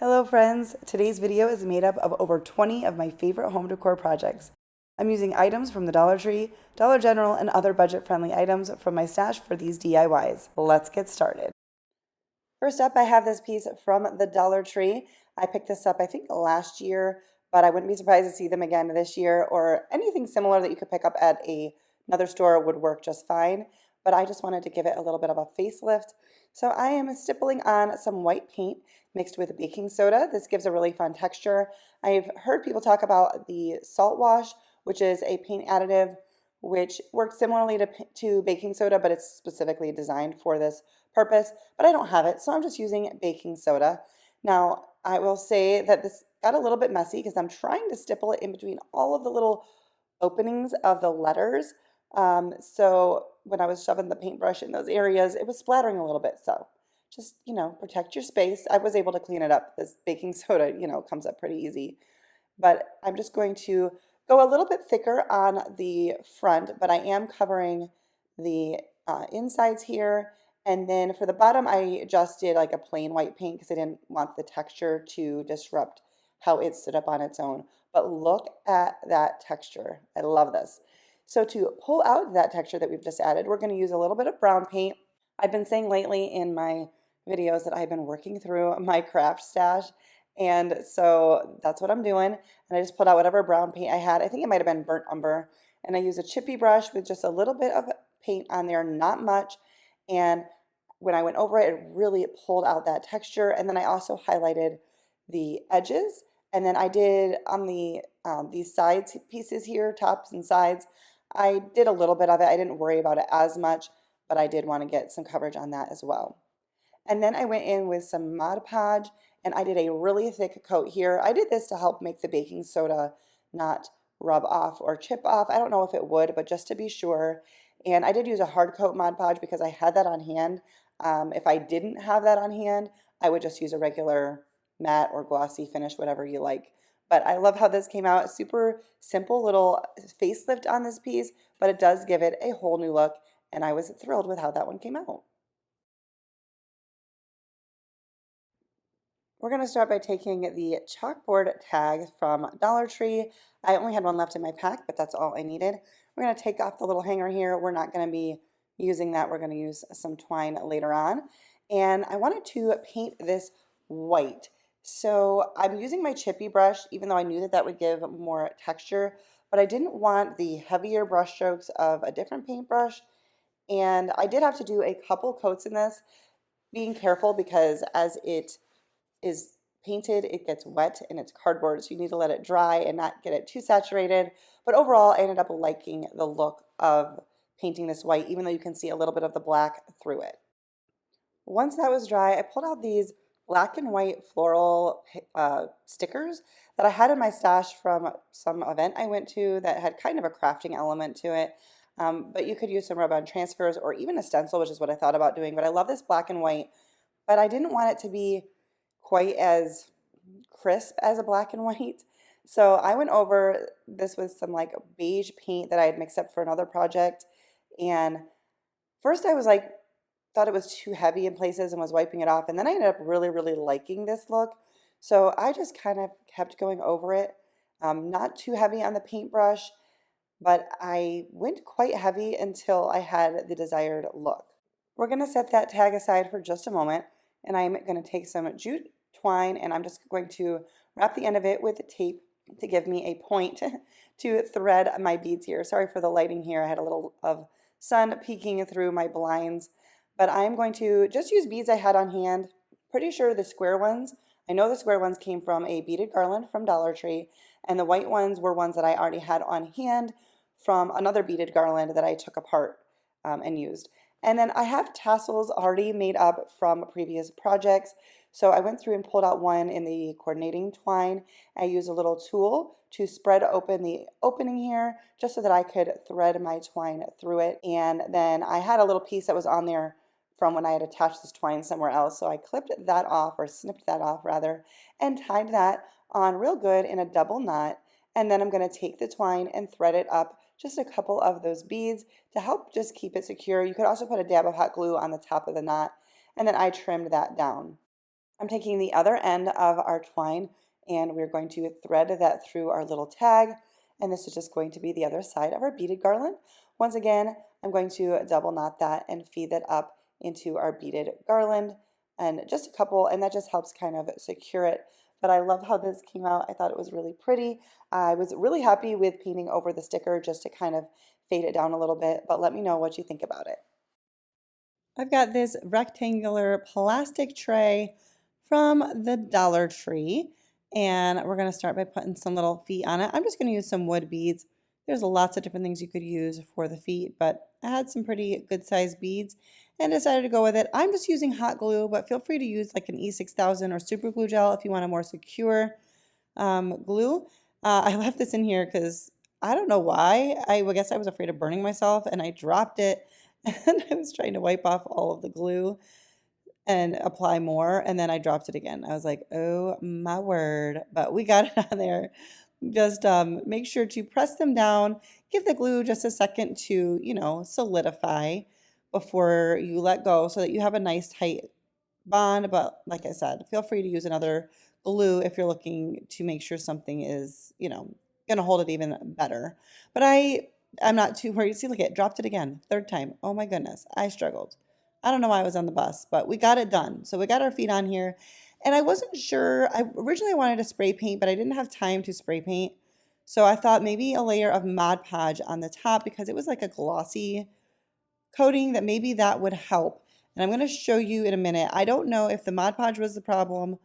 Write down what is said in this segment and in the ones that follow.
Hello friends, today's video is made up of over 20 of my favorite home decor projects. I'm using items from the Dollar Tree, Dollar General, and other budget-friendly items from my stash for these DIYs. Let's get started. First up, I have this piece from the Dollar Tree. I picked this up, I think, last year, but I wouldn't be surprised to see them again this year, or anything similar that you could pick up at another store would work just fine. But I just wanted to give it a little bit of a facelift. So I am stippling on some white paint mixed with baking soda. This gives a really fun texture. I've heard people talk about the salt wash, which is a paint additive which works similarly to baking soda, but it's specifically designed for this purpose. But I don't have it, so I'm just using baking soda. Now, I will say that this got a little bit messy because I'm trying to stipple it in between all of the little openings of the letters. So when I was shoving the paintbrush in those areas, it was splattering a little bit. So just, protect your space. I was able to clean it up. This baking soda, comes up pretty easy. But I'm just going to go a little bit thicker on the front, but I am covering the insides here. And then for the bottom, I just did like a plain white paint because I didn't want the texture to disrupt how it stood up on its own. But look at that texture. I love this. So to pull out that texture that we've just added, we're going to use a little bit of brown paint. I've been saying lately in my videos that I've been working through my craft stash, and so that's what I'm doing. And I just pulled out whatever brown paint I had. I think it might have been burnt umber. And I use a chippy brush with just a little bit of paint on there, not much. And when I went over it, it really pulled out that texture. And then I also highlighted the edges. And then I did on these sides pieces here, tops and sides, I did a little bit of it. I didn't worry about it as much, but I did want to get some coverage on that as well. And then I went in with some Mod Podge and I did a really thick coat here. I did this to help make the baking soda not rub off or chip off. I don't know if it would, but just to be sure. And I did use a hard coat Mod Podge because I had that on hand. If I didn't have that on hand, I would just use a regular matte or glossy finish, whatever you like. But I love how this came out. Super simple little facelift on this piece, but it does give it a whole new look. And I was thrilled with how that one came out. We're going to start by taking the chalkboard tag from Dollar Tree. I only had one left in my pack, but that's all I needed. We're going to take off the little hanger here. We're not going to be using that. We're going to use some twine later on. And I wanted to paint this white. So I'm using my chippy brush, even though I knew that that would give more texture, but I didn't want the heavier brush strokes of a different paintbrush. And I did have to do a couple coats in this, being careful because as it is painted, it gets wet and it's cardboard, so you need to let it dry and not get it too saturated. But overall, I ended up liking the look of painting this white, even though you can see a little bit of the black through it. Once that was dry, I pulled out these black and white floral stickers that I had in my stash from some event I went to that had kind of a crafting element to it. But you could use some rub-on transfers or even a stencil, which is what I thought about doing. But I love this black and white, but I didn't want it to be quite as crisp as a black and white. So I went over this with some like beige paint that I had mixed up for another project. And first I was like, thought it was too heavy in places and was wiping it off. And then I ended up really, really liking this look. So I just kind of kept going over it. Not too heavy on the paintbrush, but I went quite heavy until I had the desired look. We're going to set that tag aside for just a moment. And I'm going to take some jute twine and I'm just going to wrap the end of it with tape to give me a point to thread my beads here. Sorry for the lighting here. I had a little of sun peeking through my blinds, but I'm going to just use beads I had on hand. Pretty sure the square ones, I know the square ones came from a beaded garland from Dollar Tree, and the white ones were ones that I already had on hand from another beaded garland that I took apart and used. And then I have tassels already made up from previous projects. So I went through and pulled out one in the coordinating twine. I used a little tool to spread open the opening here just so that I could thread my twine through it. And then I had a little piece that was on there from when I had attached this twine somewhere else. So I clipped that off, or snipped that off rather, and tied that on real good in a double knot. And then I'm going to take the twine and thread it up just a couple of those beads to help just keep it secure. You could also put a dab of hot glue on the top of the knot, and then I trimmed that down. I'm taking the other end of our twine and we're going to thread that through our little tag, and this is just going to be the other side of our beaded garland. Once again, I'm going to double knot that and feed that up into our beaded garland, and just a couple, and that just helps kind of secure it. But I love how this came out. I thought it was really pretty. I was really happy with painting over the sticker just to kind of fade it down a little bit, but let me know what you think about it. I've got this rectangular plastic tray from the Dollar Tree, and we're going to start by putting some little feet on it. I'm just going to use some wood beads. There's lots of different things you could use for the feet, but I had some pretty good sized beads and decided to go with it. I'm just using hot glue, but feel free to use like an E6000 or super glue gel if you want a more secure glue. I left this in here because I don't know why. I guess I was afraid of burning myself and I dropped it and I was trying to wipe off all of the glue and apply more, and then I dropped it again. I was like, oh my word. But we got it on there. Just make sure to press them down. Give the glue just a second to, solidify before you let go so that you have a nice tight bond. But like I said, feel free to use another glue if you're looking to make sure something is, going to hold it even better. But I'm not too worried. See, look, it dropped it again. Third time. Oh my goodness. I struggled. I don't know why I was on the bus, but we got it done. So we got our feet on here. And I wasn't sure. I originally wanted to spray paint, but I didn't have time to spray paint. So I thought maybe a layer of Mod Podge on the top because it was like a glossy coating, that maybe that would help. And I'm going to show you in a minute. I don't know if the Mod Podge was the problem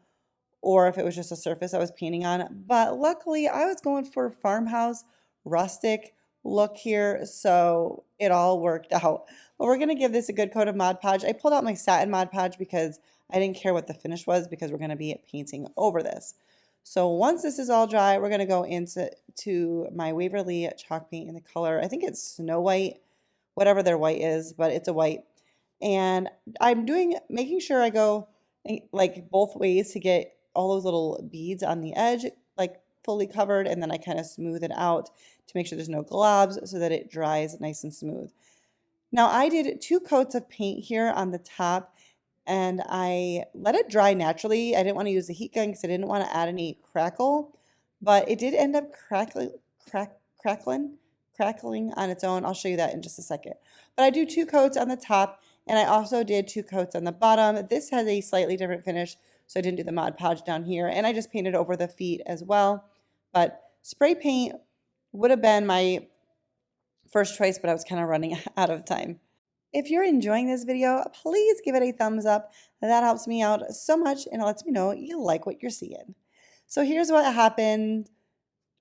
or if it was just a surface I was painting on. But luckily, I was going for farmhouse, rustic look here, so it all worked out. But we're going to give this a good coat of Mod Podge. I pulled out my satin Mod Podge because I didn't care what the finish was because we're going to be painting over this. So once this is all dry, we're going to go into my Waverly chalk paint in the color, I think it's Snow White, whatever their white is, but it's a white. And I'm making sure I go like both ways to get all those little beads on the edge like fully covered, and then I kind of smooth it out to make sure there's no globs so that it dries nice and smooth. Now I did 2 coats of paint here on the top and I let it dry naturally. I didn't want to use the heat gun because I didn't want to add any crackle, but it did end up crackling on its own. I'll show you that in just a second. But I do 2 coats on the top, and I also did 2 coats on the bottom. This has a slightly different finish, so I didn't do the Mod Podge down here, and I just painted over the feet as well. But spray paint would have been my first choice, but I was kind of running out of time. If you're enjoying this video, please give it a thumbs up. That helps me out so much, and it lets me know you like what you're seeing. So here's what happened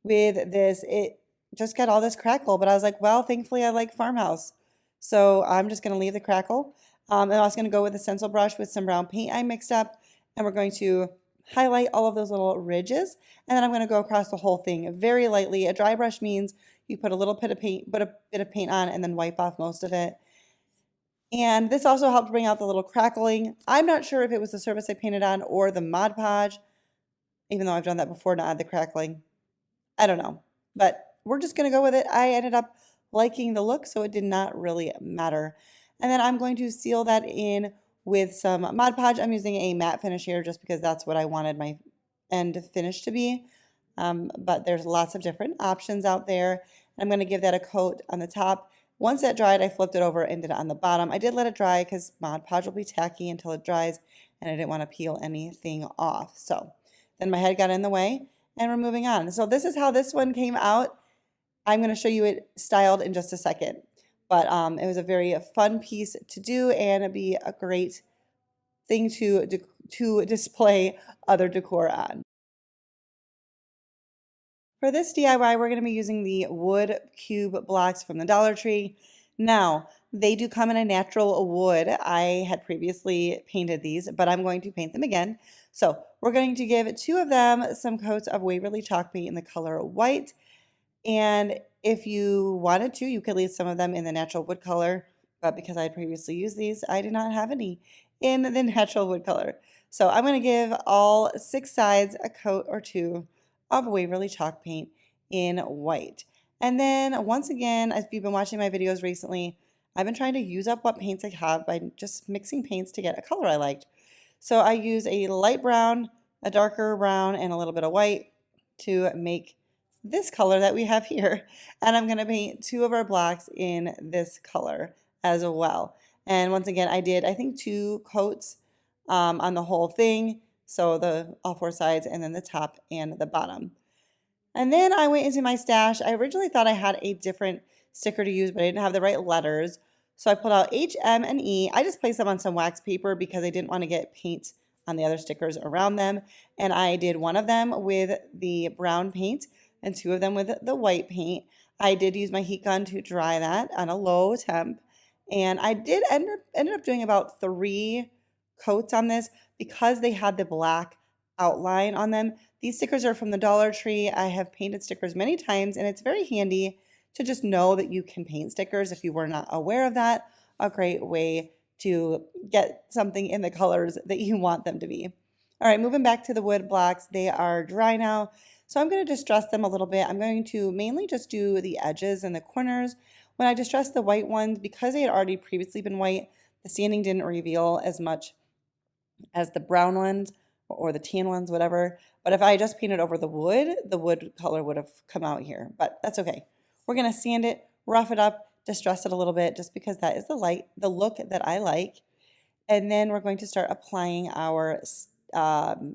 with this. It just got all this crackle, but I was like, well, thankfully I like farmhouse. So I'm just going to leave the crackle. And I was going to go with a stencil brush with some brown paint I mixed up, and we're going to highlight all of those little ridges, and then I'm going to go across the whole thing very lightly. A dry brush means you put a little bit of paint on and then wipe off most of it. And this also helped bring out the little crackling. I'm not sure if it was the surface I painted on or the Mod Podge, even though I've done that before to add the crackling. I don't know, but we're just going to go with it. I ended up liking the look, so it did not really matter. And then I'm going to seal that in with some Mod Podge. I'm using a matte finish here just because that's what I wanted my end finish to be. But there's lots of different options out there. I'm going to give that a coat on the top. Once that dried, I flipped it over and did it on the bottom. I did let it dry because Mod Podge will be tacky until it dries, and I didn't want to peel anything off. So then my head got in the way, and we're moving on. So this is how this one came out. I'm going to show you it styled in just a second. But it was a very fun piece to do, and it'd be a great thing to display other decor on. For this DIY, we're going to be using the wood cube blocks from the Dollar Tree. Now, they do come in a natural wood. I had previously painted these, but I'm going to paint them again. So we're going to give 2 of them some coats of Waverly chalk paint in the color white. And if you wanted to, you could leave some of them in the natural wood color, but because I had previously used these, I did not have any in the natural wood color. So I'm going to give all 6 sides a coat or 2 of Waverly chalk paint in white. And then once again, if you've been watching my videos recently, I've been trying to use up what paints I have by just mixing paints to get a color I liked. So I use a light brown, a darker brown, and a little bit of white to make this color that we have here. And I'm going to paint two of our blocks in this color as well. And once again, I did, I think, 2 coats on the whole thing. So all 4 sides, and then the top and the bottom. And then I went into my stash. I originally thought I had a different sticker to use, but I didn't have the right letters. So I pulled out H, M, and E. I just placed them on some wax paper because I didn't want to get paint on the other stickers around them. And I did one of them with the brown paint and 2 of them with the white paint. I did use my heat gun to dry that on a low temp. And I did ended up doing about 3 coats on this because they had the black outline on them. These stickers are from the Dollar Tree. I have painted stickers many times, and it's very handy to just know that you can paint stickers if you were not aware of that. A great way to get something in the colors that you want them to be. All right, moving back to the wood blocks. They are dry now, so I'm going to distress them a little bit. I'm going to mainly just do the edges and the corners. When I distressed the white ones, because they had already previously been white, the sanding didn't reveal as much as the brown ones or the tan ones, whatever. But if I just painted over the wood color would have come out here, but that's okay. We're going to sand it, rough it up, distress it a little bit, just because that is the look that I like. And then we're going to start applying our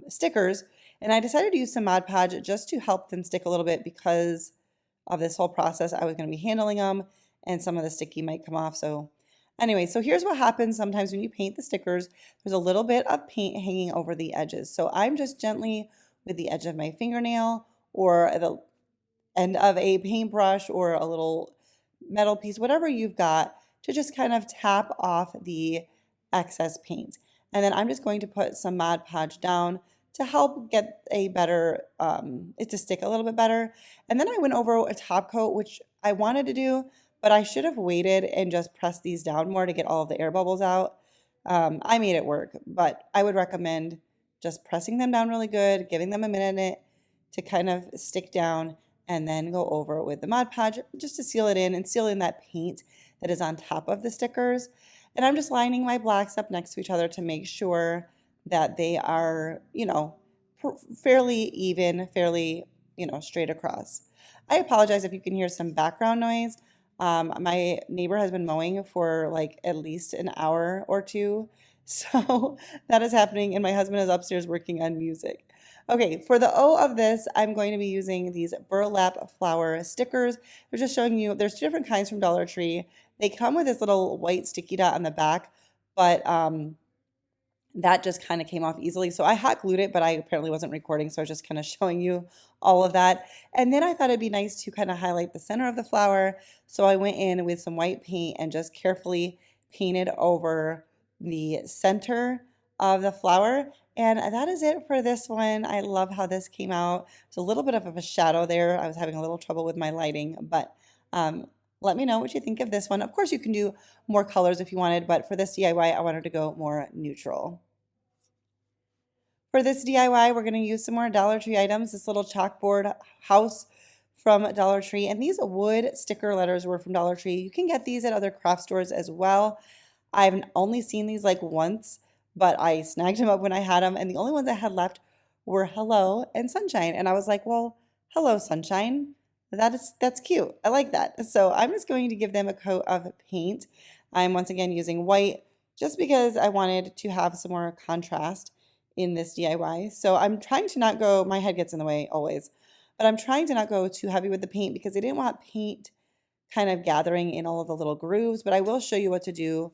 stickers. And I decided to use some Mod Podge just to help them stick a little bit because of this whole process. I was going to be handling them, and some of the sticky might come off. So anyway, so here's what happens sometimes when you paint the stickers. There's a little bit of paint hanging over the edges. So I'm just gently with the edge of my fingernail or the end of a paintbrush or a little metal piece, whatever you've got, to just kind of tap off the excess paint. And then I'm just going to put some Mod Podge down to help get a better, it to stick a little bit better. And then I went over a top coat, which I wanted to do, but I should have waited and just pressed these down more to get all of the air bubbles out. I made it work, but I would recommend just pressing them down really good, giving them a minute to kind of stick down, and then go over with the Mod Podge just to seal it in and seal in that paint that is on top of the stickers. And I'm just lining my blocks up next to each other to make sure that they are, fairly even, fairly, straight across. I apologize if you can hear some background noise. My neighbor has been mowing for like at least an hour or 2. So that is happening, and my husband is upstairs working on music. Okay, for the O of this, I'm going to be using these burlap flower stickers. They're just showing you, there's 2 different kinds from Dollar Tree. They come with this little white sticky dot on the back, but that just kind of came off easily. So I hot glued it, but I apparently wasn't recording, so I was just kind of showing you all of that. And then I thought it'd be nice to kind of highlight the center of the flower. So I went in with some white paint and just carefully painted over the center of the flower. And that is it for this one. I love how this came out. It's a little bit of a shadow there. I was having a little trouble with my lighting, but let me know what you think of this one. Of course, you can do more colors if you wanted, but for this DIY, I wanted to go more neutral. For this DIY, we're going to use some more Dollar Tree items. This little chalkboard house from Dollar Tree, and these wood sticker letters were from Dollar Tree. You can get these at other craft stores as well. I've only seen these like once, but I snagged them up when I had them, and the only ones I had left were hello and sunshine. And I was like, well, hello, sunshine. That's cute. I like that. So I'm just going to give them a coat of paint. I'm once again using white just because I wanted to have some more contrast in this DIY. So I'm trying to not go, my head gets in the way always, but I'm trying to not go too heavy with the paint because I didn't want paint kind of gathering in all of the little grooves, but I will show you what to do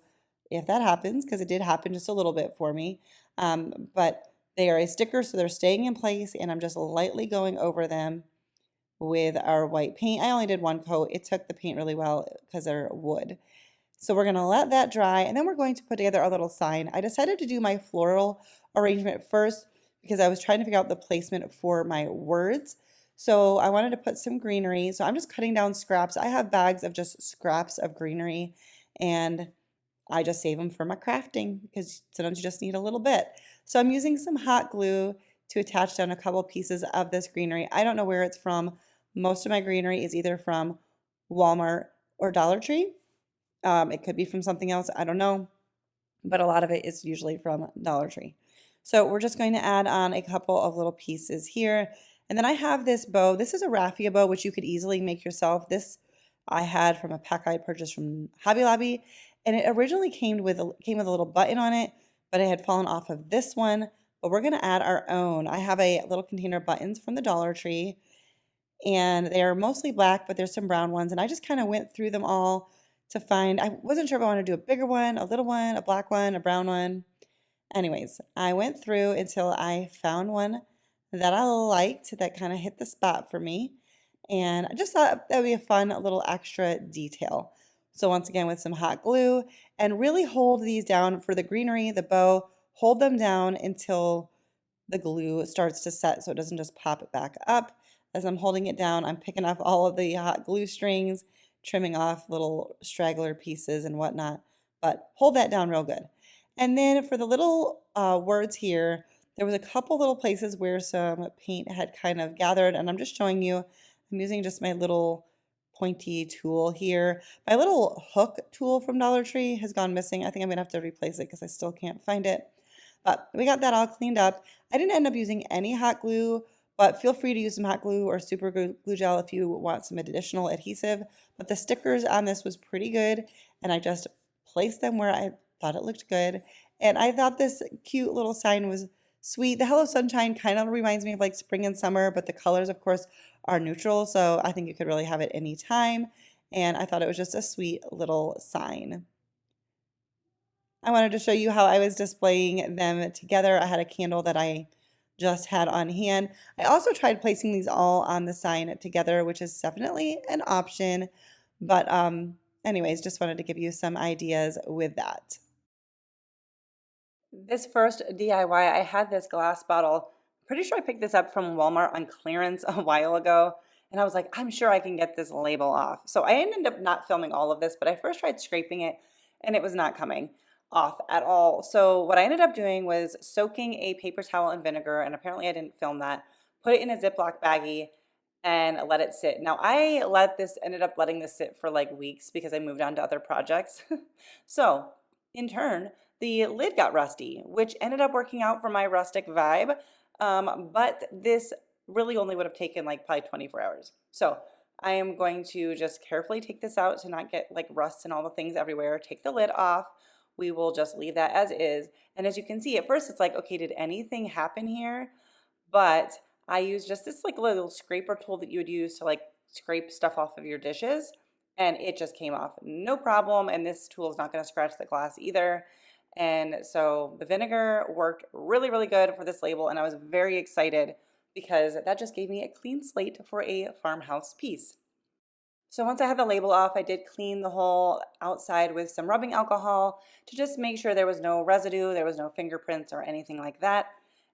if that happens, because it did happen just a little bit for me. But they are a sticker, so they're staying in place, and I'm just lightly going over them with our white paint. I only did 1 coat. It took the paint really well because they're wood. So we're going to let that dry, and then we're going to put together our little sign. I decided to do my floral arrangement first because I was trying to figure out the placement for my words. So I wanted to put some greenery. So I'm just cutting down scraps. I have bags of just scraps of greenery, and I just save them for my crafting because sometimes you just need a little bit. So I'm using some hot glue to attach down a couple pieces of this greenery. I don't know where it's from. Most of my greenery is either from Walmart or Dollar Tree. It could be from something else. I don't know. But a lot of it is usually from Dollar Tree. So we're just going to add on a couple of little pieces here. And then I have this bow. This is a raffia bow, which you could easily make yourself. This I had from a pack I purchased from Hobby Lobby. And it originally came with a little button on it, but it had fallen off of this one. But we're going to add our own. I have a little container of buttons from the Dollar Tree, and they're mostly black, but there's some brown ones. And I just kind of went through them all to find, I wasn't sure if I wanted to do a bigger one, a little one, a black one, a brown one. Anyways, I went through until I found one that I liked that kind of hit the spot for me. And I just thought that would be a fun little extra detail. So once again, with some hot glue, and really hold these down for the greenery, the bow, hold them down until the glue starts to set so it doesn't just pop it back up. As I'm holding it down, I'm picking off all of the hot glue strings, trimming off little straggler pieces and whatnot, but hold that down real good. And then for the little words here, there was a couple little places where some paint had kind of gathered, and I'm just showing you, I'm using just my little pointy tool here. My little hook tool from Dollar Tree has gone missing. I think I'm gonna have to replace it because I still can't find it. But we got that all cleaned up. I didn't end up using any hot glue, but feel free to use some hot glue or super glue gel if you want some additional adhesive. But the stickers on this was pretty good, and I just placed them where I thought it looked good. And I thought this cute little sign was sweet. The Hello Sunshine kind of reminds me of like spring and summer, but the colors, of course, are neutral. So I think you could really have it anytime. And I thought it was just a sweet little sign. I wanted to show you how I was displaying them together. I had a candle that I just had on hand. I also tried placing these all on the sign together, which is definitely an option. But anyways, just wanted to give you some ideas with that. This first DIY, I had this glass bottle. Pretty sure I picked this up from Walmart on clearance a while ago. And I was like, I'm sure I can get this label off. So I ended up not filming all of this, but I first tried scraping it and it was not coming off at all. So what I ended up doing was soaking a paper towel in vinegar, and apparently I didn't film that, put it in a Ziploc baggie and let it sit. Now I ended up letting this sit for like weeks because I moved on to other projects. So in turn, the lid got rusty, which ended up working out for my rustic vibe. But this really only would have taken like probably 24 hours. So I am going to just carefully take this out to not get like rust and all the things everywhere. Take the lid off. We will just leave that as is. And as you can see, at first it's like, okay, did anything happen here? But I used just this like little scraper tool that you would use to like scrape stuff off of your dishes. And it just came off, no problem. And this tool is not going to scratch the glass either. And so the vinegar worked really, really good for this label. And I was very excited because that just gave me a clean slate for a farmhouse piece. So once I had the label off, I did clean the whole outside with some rubbing alcohol to just make sure there was no residue, there was no fingerprints or anything like that.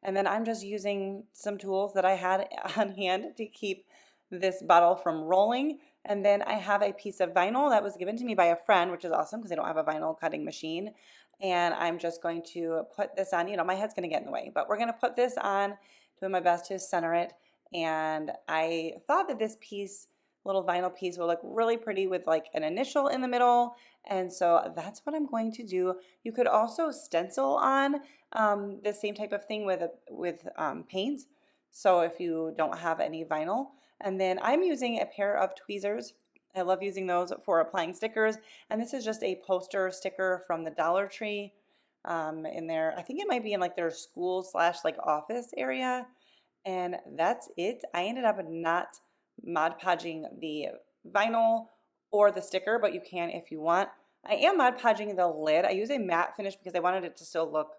And then I'm just using some tools that I had on hand to keep this bottle from rolling. And then I have a piece of vinyl that was given to me by a friend, which is awesome because I don't have a vinyl cutting machine. And I'm just going to put this on, my head's going to get in the way, but we're going to put this on, doing my best to center it. And I thought that this little vinyl piece will look really pretty with like an initial in the middle. And so that's what I'm going to do. You could also stencil on the same type of thing with paint. So if you don't have any vinyl. And then I'm using a pair of tweezers. I love using those for applying stickers. And this is just a poster sticker from the Dollar Tree in there. I think it might be in like their school / like office area. And that's it. I ended up not Mod Podging the vinyl or the sticker, but you can if you want. I am Mod Podging the lid. I use a matte finish because I wanted it to still look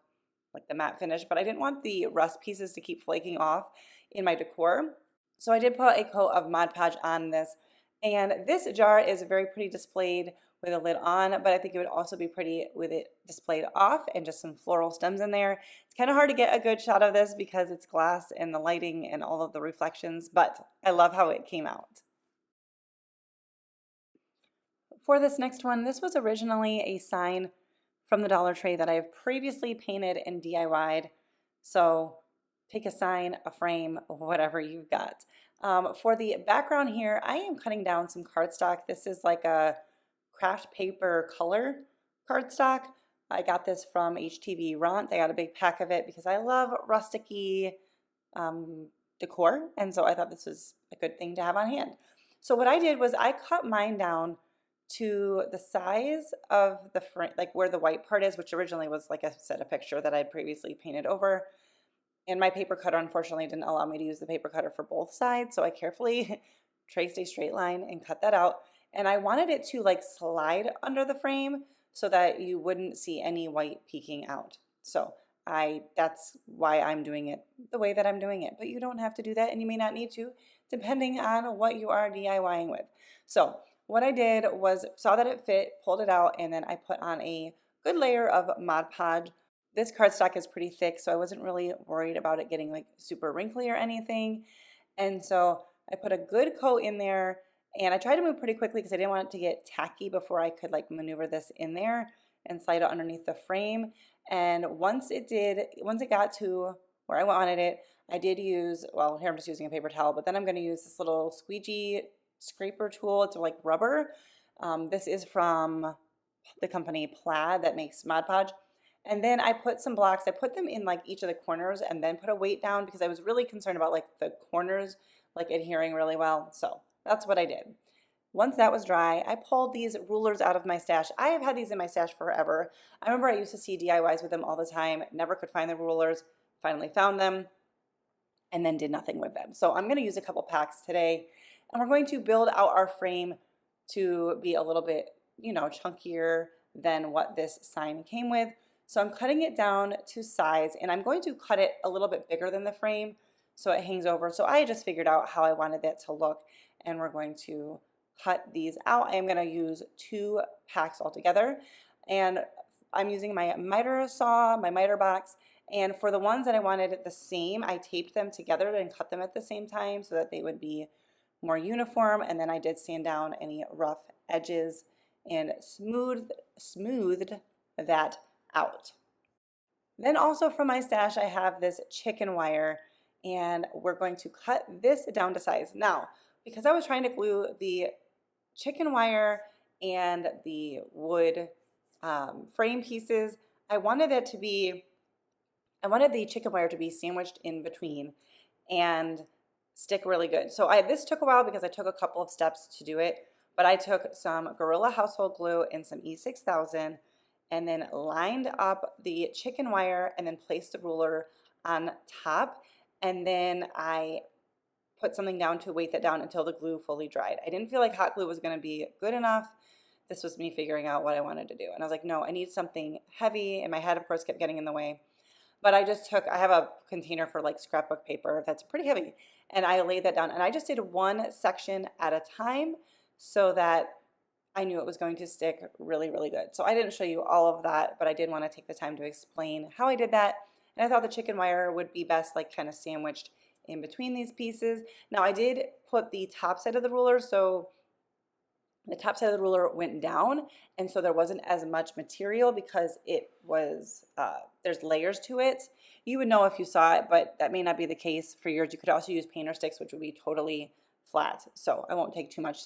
like the matte finish, but I didn't want the rust pieces to keep flaking off in my decor. So I did put a coat of Mod Podge on this. And this jar is very pretty displayed with a lid on, but I think it would also be pretty with it displayed off and just some floral stems in there. It's kind of hard to get a good shot of this because it's glass and the lighting and all of the reflections, but I love how it came out. For this next one, this was originally a sign from the Dollar Tree that I have previously painted and DIY'd. So take a sign, a frame, whatever you've got. For the background here, I am cutting down some cardstock. This is like a craft paper color cardstock. I got this from HTV Ront. They got a big pack of it because I love rustic-y decor, and so I thought this was a good thing to have on hand. So what I did was I cut mine down to the size of the frame, like where the white part is, which originally was, like I said, a picture that I'd previously painted over. And my paper cutter unfortunately didn't allow me to use the paper cutter for both sides, so I carefully traced a straight line and cut that out. And I wanted it to like slide under the frame so that you wouldn't see any white peeking out. So that's why I'm doing it the way that I'm doing it. But you don't have to do that, and you may not need to, depending on what you are DIYing with. So what I did was saw that it fit, pulled it out, and then I put on a good layer of Mod Podge. This cardstock is pretty thick, so I wasn't really worried about it getting like super wrinkly or anything. And so I put a good coat in there, and I tried to move pretty quickly because I didn't want it to get tacky before I could like maneuver this in there and slide it underneath the frame. And once it got to where I wanted it, I did use, well, here I'm just using a paper towel, but then I'm going to use this little squeegee scraper tool. It's like rubber. This is from the company Plaid that makes Mod Podge. And then I put some blocks, I put them in like each of the corners and then put a weight down because I was really concerned about like the corners like adhering really well. So that's what I did. Once that was dry, I pulled these rulers out of my stash. I have had these in my stash forever. I remember I used to see DIYs with them all the time, never could find the rulers, finally found them, and then did nothing with them. So I'm gonna use a couple packs today, and we're going to build out our frame to be a little bit, chunkier than what this sign came with. So I'm cutting it down to size, and I'm going to cut it a little bit bigger than the frame so it hangs over. So I just figured out how I wanted that to look, and we're going to cut these out. I am going to use 2 packs altogether, and I'm using my miter saw, my miter box, and for the ones that I wanted the same, I taped them together and cut them at the same time so that they would be more uniform, and then I did sand down any rough edges and smoothed that out. Then also from my stash, I have this chicken wire, and we're going to cut this down to size. Now, because I was trying to glue the chicken wire and the wood frame pieces, I wanted the chicken wire to be sandwiched in between and stick really good. So this took a while because I took a couple of steps to do it, but I took some Gorilla household glue and some E6000 and then lined up the chicken wire and then placed the ruler on top, and then I put something down to weight that down until the glue fully dried. I didn't feel like hot glue was going to be good enough. This was me figuring out what I wanted to do, and I was like, no, I need something heavy, and my head of course kept getting in the way. But I have a container for like scrapbook paper that's pretty heavy, and I laid that down, and I just did one section at a time so that I knew it was going to stick really, really good. So I didn't show you all of that, but I did want to take the time to explain how I did that. And I thought the chicken wire would be best like kind of sandwiched in between these pieces. Now I did put the top side of the ruler, so the top side of the ruler went down, and so there wasn't as much material because it was, there's layers to it. You would know if you saw it, but that may not be the case for yours. You could also use painter sticks, which would be totally flat. So I won't take too much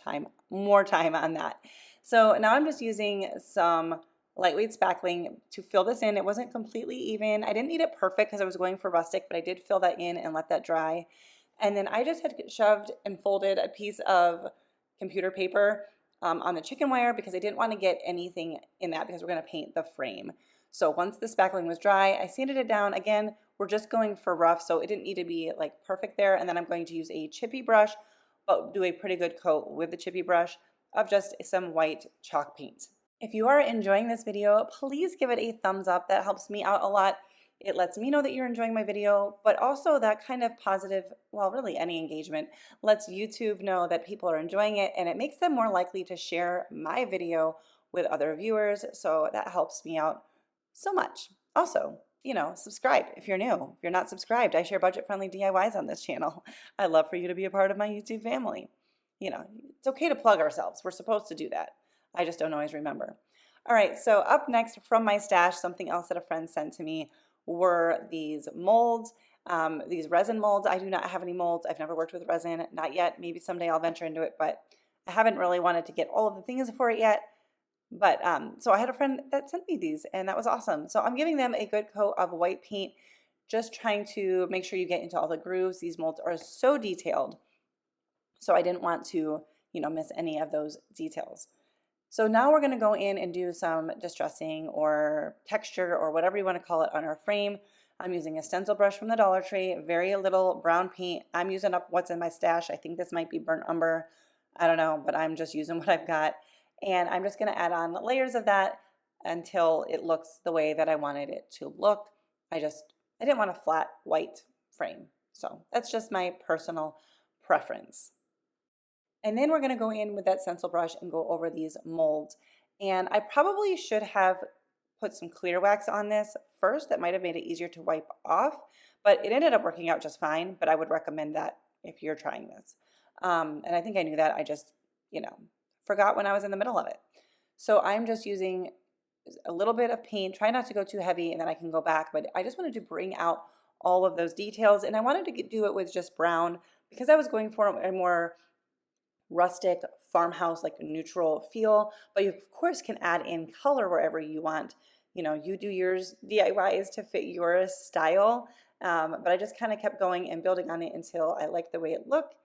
more time on that. So now I'm just using some lightweight spackling to fill this in. It wasn't completely even. I didn't need it perfect because I was going for rustic, but I did fill that in and let that dry. And then I just had shoved and folded a piece of computer paper on the chicken wire because I didn't want to get anything in that because we're going to paint the frame. So once the spackling was dry, I sanded it down. Again, we're just going for rough, so it didn't need to be like perfect there. And then I'm going to use a chippy brush, but do a pretty good coat with the chippy brush of just some white chalk paint. If you are enjoying this video, please give it a thumbs up. That helps me out a lot. It lets me know that you're enjoying my video, but also that kind of positive, well, really any engagement, lets YouTube know that people are enjoying it, and it makes them more likely to share my video with other viewers, so that helps me out so much. Also, subscribe if you're new. If you're not subscribed, I share budget-friendly DIYs on this channel. I'd love for you to be a part of my YouTube family. It's okay to plug ourselves. We're supposed to do that. I just don't always remember. All right, so up next from my stash, something else that a friend sent to me were these molds, these resin molds. I do not have any molds. I've never worked with resin, not yet. Maybe someday I'll venture into it, but I haven't really wanted to get all of the things for it yet. But so I had a friend that sent me these, and that was awesome. So I'm giving them a good coat of white paint, just trying to make sure you get into all the grooves. These molds are so detailed, so I didn't want to, miss any of those details. So now we're going to go in and do some distressing or texture or whatever you want to call it on our frame. I'm using a stencil brush from the Dollar Tree, very little brown paint. I'm using up what's in my stash. I think this might be burnt umber. I don't know, but I'm just using what I've got. And I'm just going to add on layers of that until it looks the way that I wanted it to look. I didn't want a flat white frame. So that's just my personal preference. And then we're going to go in with that stencil brush and go over these molds. And I probably should have put some clear wax on this first. That might have made it easier to wipe off, but it ended up working out just fine. But I would recommend that if you're trying this. And I think I knew that. I just, forgot when I was in the middle of it. So I'm just using a little bit of paint. Try not to go too heavy, and then I can go back. But I just wanted to bring out all of those details. And I wanted to do it with just brown because I was going for a more rustic farmhouse, like a neutral feel, but you of course can add in color wherever you want. You do yours DIYs to fit your style, but I just kind of kept going and building on it until I liked the way it looked.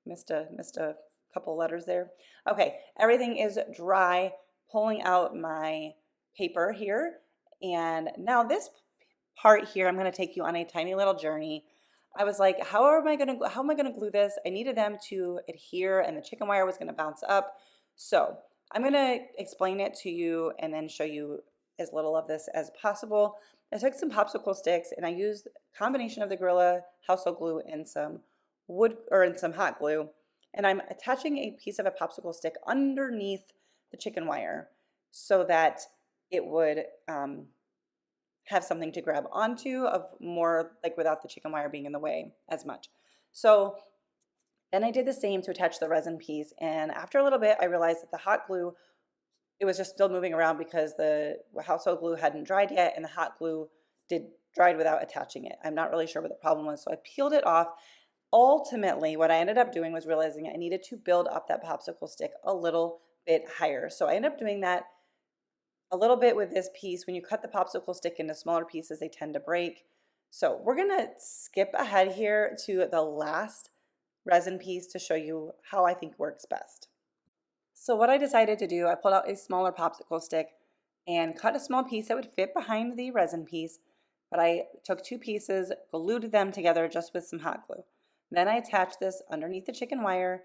Missed a couple letters there. Okay, everything is dry. Pulling out my paper here, and now this part here, I'm going to take you on a tiny little journey. I was like, how am I going to glue this? I needed them to adhere, and the chicken wire was going to bounce up. So I'm going to explain it to you and then show you as little of this as possible. I took some popsicle sticks and I used a combination of the Gorilla household glue and some hot glue. And I'm attaching a piece of a popsicle stick underneath the chicken wire so that it would have something to grab onto of more, like without the chicken wire being in the way as much. So then I did the same to attach the resin piece, and after a little bit I realized that the hot glue, it was just still moving around because the household glue hadn't dried yet and the hot glue dried without attaching it. I'm not really sure what the problem was, so I peeled it off. Ultimately, what I ended up doing was realizing I needed to build up that popsicle stick a little bit higher. So I ended up doing that a little bit with this piece. When you cut the popsicle stick into smaller pieces, they tend to break. So we're gonna skip ahead here to the last resin piece to show you how I think works best. So what I decided to do, I pulled out a smaller popsicle stick and cut a small piece that would fit behind the resin piece, but I took two pieces, glued them together just with some hot glue. Then I attached this underneath the chicken wire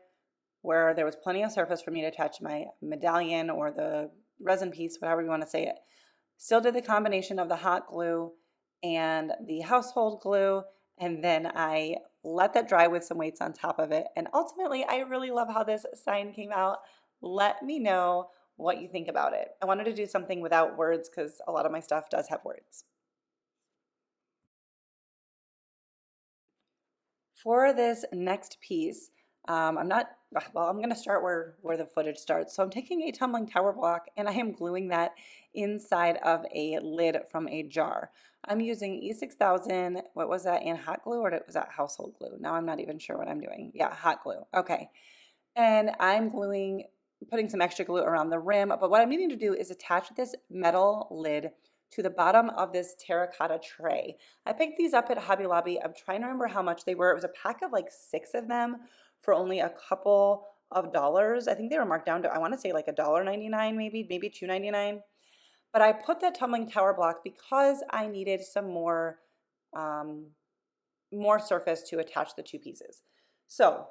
where there was plenty of surface for me to attach my medallion or the resin piece, whatever you want to say it. Still did the combination of the hot glue and the household glue, and then I let that dry with some weights on top of it. And ultimately, I really love how this sign came out. Let me know what you think about it. I wanted to do something without words because a lot of my stuff does have words. For this next piece, I'm going to start where the footage starts. So I'm taking a tumbling tower block and I am gluing that inside of a lid from a jar. I'm using E6000, what was that, in hot glue, or was that household glue? Now I'm not even sure what I'm doing. Yeah, hot glue. Okay. And I'm putting some extra glue around the rim, but what I'm needing to do is attach this metal lid to the bottom of this terracotta tray. I picked these up at Hobby Lobby. I'm trying to remember how much they were. It was a pack of like 6 of them for only a couple of dollars. I think they were marked down to, I want to say like $1.99, maybe $2.99. But I put that tumbling tower block because I needed some more surface to attach the two pieces. So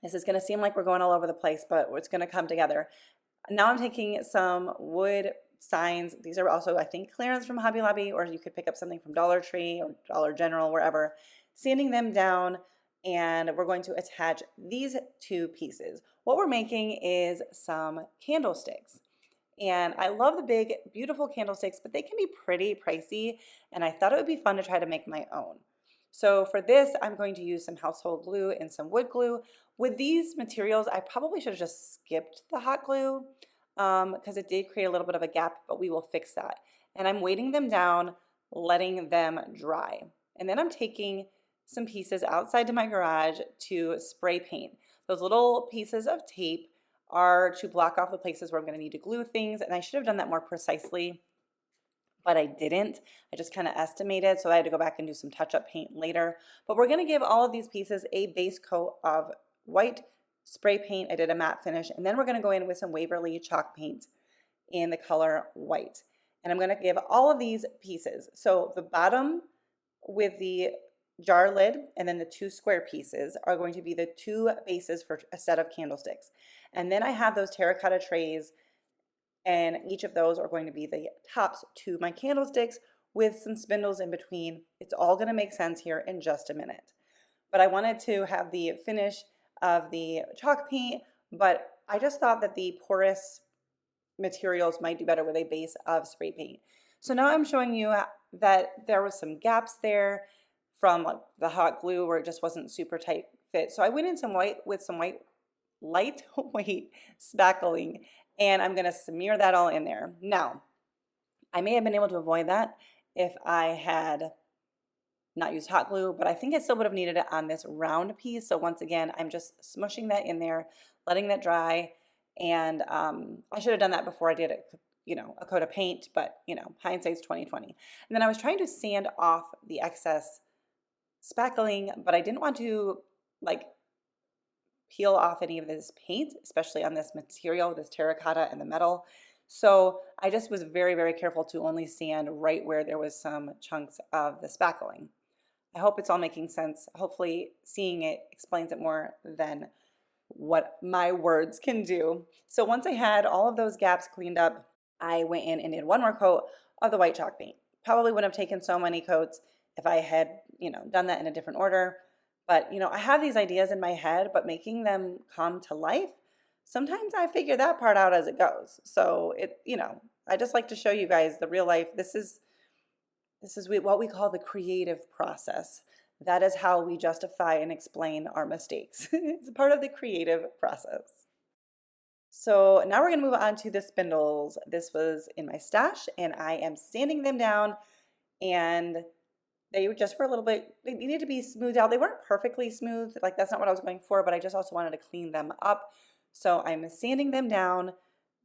this is going to seem like we're going all over the place, but it's going to come together. Now I'm taking some wood signs. These are also, I think, clearance from Hobby Lobby, or you could pick up something from Dollar Tree or Dollar General, wherever. Sanding them down, and we're going to attach these two pieces. What we're making is some candlesticks. And I love the big, beautiful candlesticks, but they can be pretty pricey, and I thought it would be fun to try to make my own. So for this, I'm going to use some household glue and some wood glue. With these materials, I probably should have just skipped the hot glue because it did create a little bit of a gap, but we will fix that. And I'm weighting them down, letting them dry. And then I'm taking some pieces outside to my garage to spray paint. Those little pieces of tape are to block off the places where I'm going to need to glue things, and I should have done that more precisely, but I didn't. I just kind of estimated, so I had to go back and do some touch-up paint later. But we're going to give all of these pieces a base coat of white spray paint. I did a matte finish, and then we're going to go in with some Waverly chalk paint in the color white. And I'm going to give all of these pieces. So the bottom with the jar lid and then the two square pieces are going to be the two bases for a set of candlesticks. And then I have those terracotta trays, and each of those are going to be the tops to my candlesticks with some spindles in between. It's all going to make sense here in just a minute. But I wanted to have the finish of the chalk paint, but I just thought that the porous materials might do better with a base of spray paint. So now I'm showing you that there was some gaps there from the hot glue where it just wasn't super tight fit. So I went in some white with some lightweight spackling, and I'm going to smear that all in there. Now, I may have been able to avoid that if I had not used hot glue, but I think I still would have needed it on this round piece. So once again, I'm just smushing that in there, letting that dry, and I should have done that before I did it, a coat of paint, but hindsight's 20/20. And then I was trying to sand off the excess spackling, but I didn't want to peel off any of this paint, especially on this material, this terracotta and the metal. So I just was very, very careful to only sand right where there was some chunks of the spackling. I hope it's all making sense. Hopefully seeing it explains it more than what my words can do. So once I had all of those gaps cleaned up, I went in and did one more coat of the white chalk paint. Probably wouldn't have taken so many coats if I had, done that in a different order. But, I have these ideas in my head, but making them come to life, sometimes I figure that part out as it goes. So I just like to show you guys the real life. This is what we call the creative process. That is how we justify and explain our mistakes. It's part of the creative process. So now we're going to move on to the spindles. This was in my stash, and I am sanding them down, and they just were a little bit, they needed to be smoothed out. They weren't perfectly smooth, that's not what I was going for, but I just also wanted to clean them up. So I'm sanding them down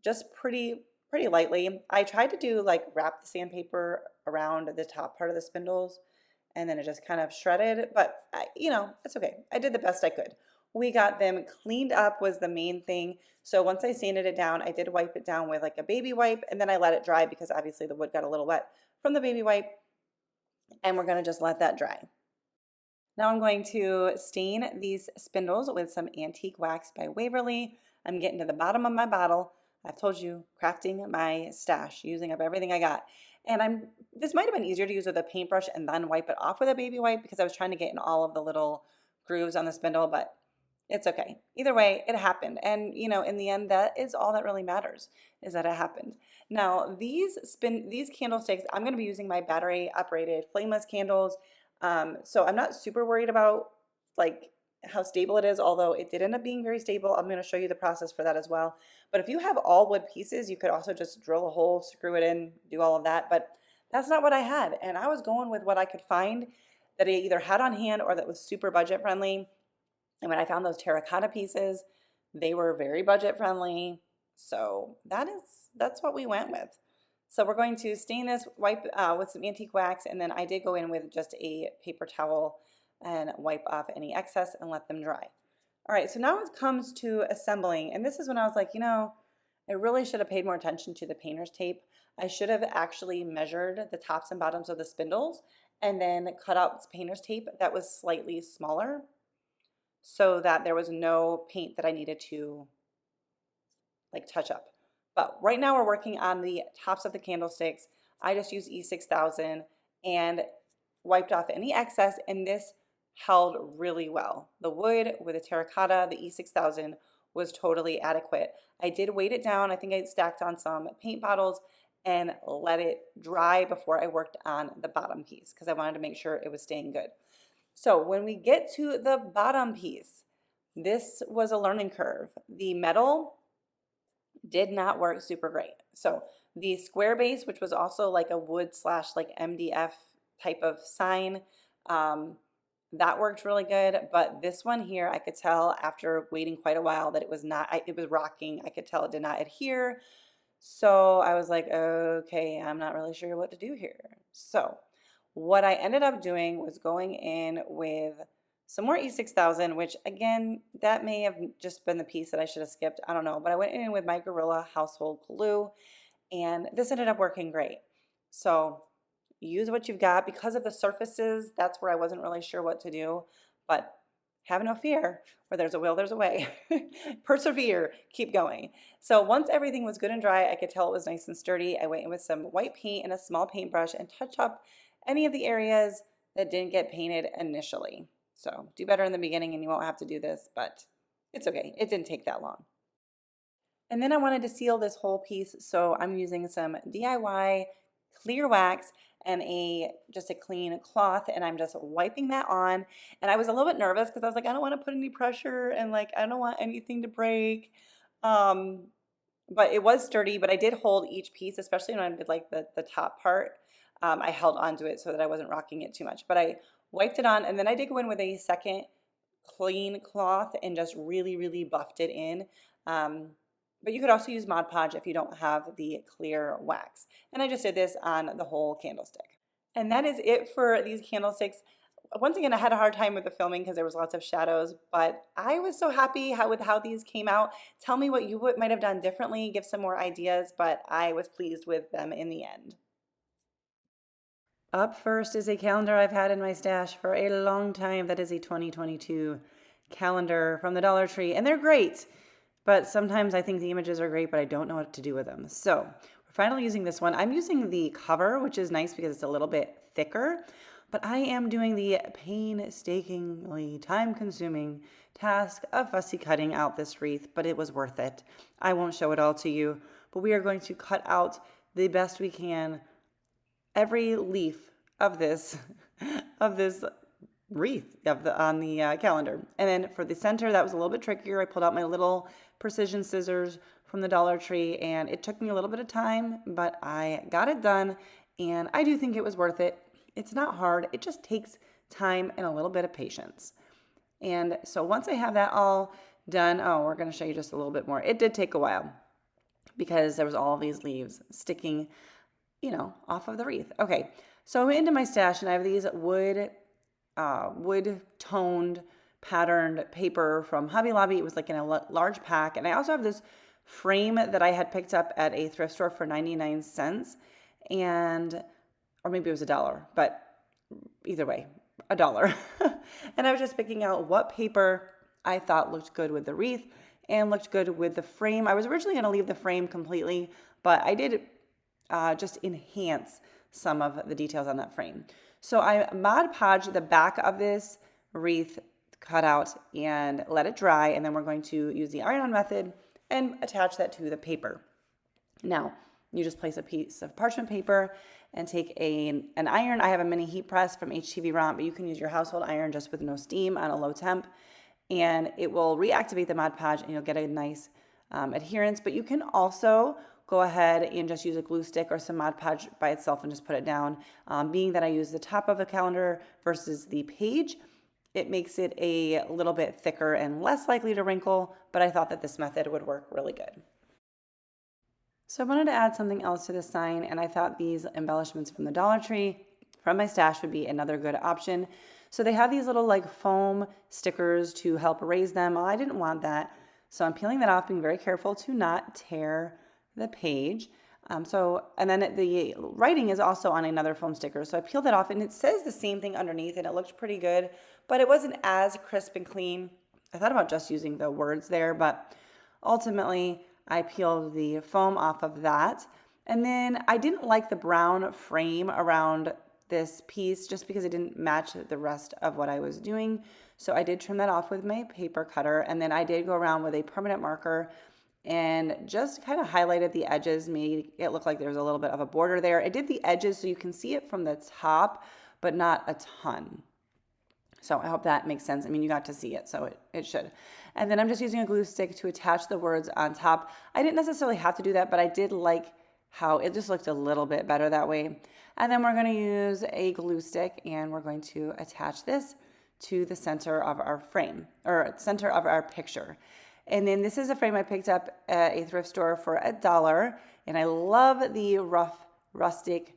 just pretty lightly. I tried to do wrap the sandpaper around the top part of the spindles, and then it just kind of shredded, but it's okay. I did the best I could. We got them cleaned up was the main thing. So once I sanded it down, I did wipe it down with a baby wipe, and then I let it dry because obviously the wood got a little wet from the baby wipe, and we're going to just let that dry. Now I'm going to stain these spindles with some antique wax by Waverly. I'm getting to the bottom of my bottle. I've told you, crafting my stash, using up everything I got. And this might have been easier to use with a paintbrush and then wipe it off with a baby wipe because I was trying to get in all of the little grooves on the spindle, but it's okay. Either way, it happened. And, in the end, that is all that really matters, is that it happened. Now, these candlesticks, I'm going to be using my battery-operated flameless candles. So I'm not super worried about, how stable it is, although it did end up being very stable. I'm going to show you the process for that as well. But if you have all wood pieces, you could also just drill a hole, screw it in, do all of that. But that's not what I had. And I was going with what I could find that I either had on hand or that was super budget friendly. And when I found those terracotta pieces, they were very budget friendly. So that's what we went with. So we're going to stain this, wipe with some antique wax, and then I did go in with just a paper towel and wipe off any excess and let them dry. All right, so now it comes to assembling, and this is when I was like, I really should have paid more attention to the painter's tape. I should have actually measured the tops and bottoms of the spindles and then cut out painter's tape that was slightly smaller so that there was no paint that I needed to touch up. But right now we're working on the tops of the candlesticks. I just used E6000 and wiped off any excess, and this held really well. The wood with the terracotta, the E6000 was totally adequate. I did weight it down. I think I stacked on some paint bottles and let it dry before I worked on the bottom piece because I wanted to make sure it was staying good. So when we get to the bottom piece, this was a learning curve. The metal did not work super great. So the square base, which was also a wood / MDF type of sign, that worked really good, but this one here, I could tell after waiting quite a while that it was not, it was rocking. I could tell it did not adhere. So I was like, okay, I'm not really sure what to do here. So what I ended up doing was going in with some more E6000, which again, that may have just been the piece that I should have skipped. I don't know, but I went in with my Gorilla Household Glue, and this ended up working great. So use what you've got. Because of the surfaces, that's where I wasn't really sure what to do, but have no fear. Where there's a will, there's a way. Persevere, keep going. So once everything was good and dry, I could tell it was nice and sturdy. I went in with some white paint and a small paintbrush and touch up any of the areas that didn't get painted initially. So do better in the beginning and you won't have to do this, but it's okay. It didn't take that long. And then I wanted to seal this whole piece, so I'm using some DIY clear wax and just a clean cloth, and I'm just wiping that on. And I was a little bit nervous because I was like, I don't want to put any pressure and like I don't want anything to break. Um, but it was sturdy, but I did hold each piece, especially when I did like the top part. I held onto it so that I wasn't rocking it too much. But I wiped it on, and then I did go in with a second clean cloth and just really, really buffed it in. But you could also use Mod Podge if you don't have the clear wax. And I just did this on the whole candlestick. And that is it for these candlesticks. Once again, I had a hard time with the filming because there was lots of shadows, but I was so happy with how these came out. Tell me what you might have done differently, give some more ideas, but I was pleased with them in the end. Up first is a calendar I've had in my stash for a long time. That is a 2022 calendar from the Dollar Tree, and they're great. But sometimes I think the images are great, but I don't know what to do with them. So we're finally using this one. I'm using the cover, which is nice because it's a little bit thicker, but I am doing the painstakingly time-consuming task of fussy cutting out this wreath, but it was worth it. I won't show it all to you, but we are going to cut out the best we can every leaf of this wreath on the calendar. And then for the center, that was a little bit trickier. I pulled out my little precision scissors from the Dollar Tree, and it took me a little bit of time, but I got it done, and I do think it was worth it. It's not hard. It just takes time and a little bit of patience. And so once I have that all done, we're going to show you just a little bit more. It did take a while because there was all these leaves sticking, off of the wreath. Okay, so I'm into my stash, and I have these wood toned patterned paper from Hobby Lobby. It was like in a large pack. And I also have this frame that I had picked up at a thrift store for 99 cents, or maybe it was $1, but either way, $1. And I was just picking out what paper I thought looked good with the wreath and looked good with the frame. I was originally going to leave the frame completely, but I did just enhance some of the details on that frame. So I Mod Podge the back of this wreath cutout and let it dry, and then we're going to use the iron-on method and attach that to the paper. Now, you just place a piece of parchment paper and take an iron. I have a mini heat press from HTV Romp, but you can use your household iron just with no steam on a low temp, and it will reactivate the Mod Podge, and you'll get a nice adherence. But you can also go ahead and just use a glue stick or some Mod Podge by itself and just put it down. Being that I use the top of a calendar versus the page, it makes it a little bit thicker and less likely to wrinkle, but I thought that this method would work really good. So I wanted to add something else to the sign, and I thought these embellishments from the Dollar Tree from my stash would be another good option. So they have these little like foam stickers to help erase them. Well, I didn't want that, so I'm peeling that off, being very careful to not tear the page. And then the writing is also on another foam sticker. So I peeled that off, and it says the same thing underneath, and it looked pretty good, but it wasn't as crisp and clean. I thought about just using the words there, but ultimately I peeled the foam off of that. And then I didn't like the brown frame around this piece just because it didn't match the rest of what I was doing. So I did trim that off with my paper cutter, and then I did go around with a permanent marker and just kind of highlighted the edges, made it look like there's a little bit of a border there. I did the edges so you can see it from the top, but not a ton. So I hope that makes sense. I mean, you got to see it, so it should. And then I'm just using a glue stick to attach the words on top. I didn't necessarily have to do that, but I did like how it just looked a little bit better that way. And then we're going to use a glue stick, and we're going to attach this to the center of our frame, or center of our picture. And then this is a frame I picked up at a thrift store for $1, and I love the rough, rustic,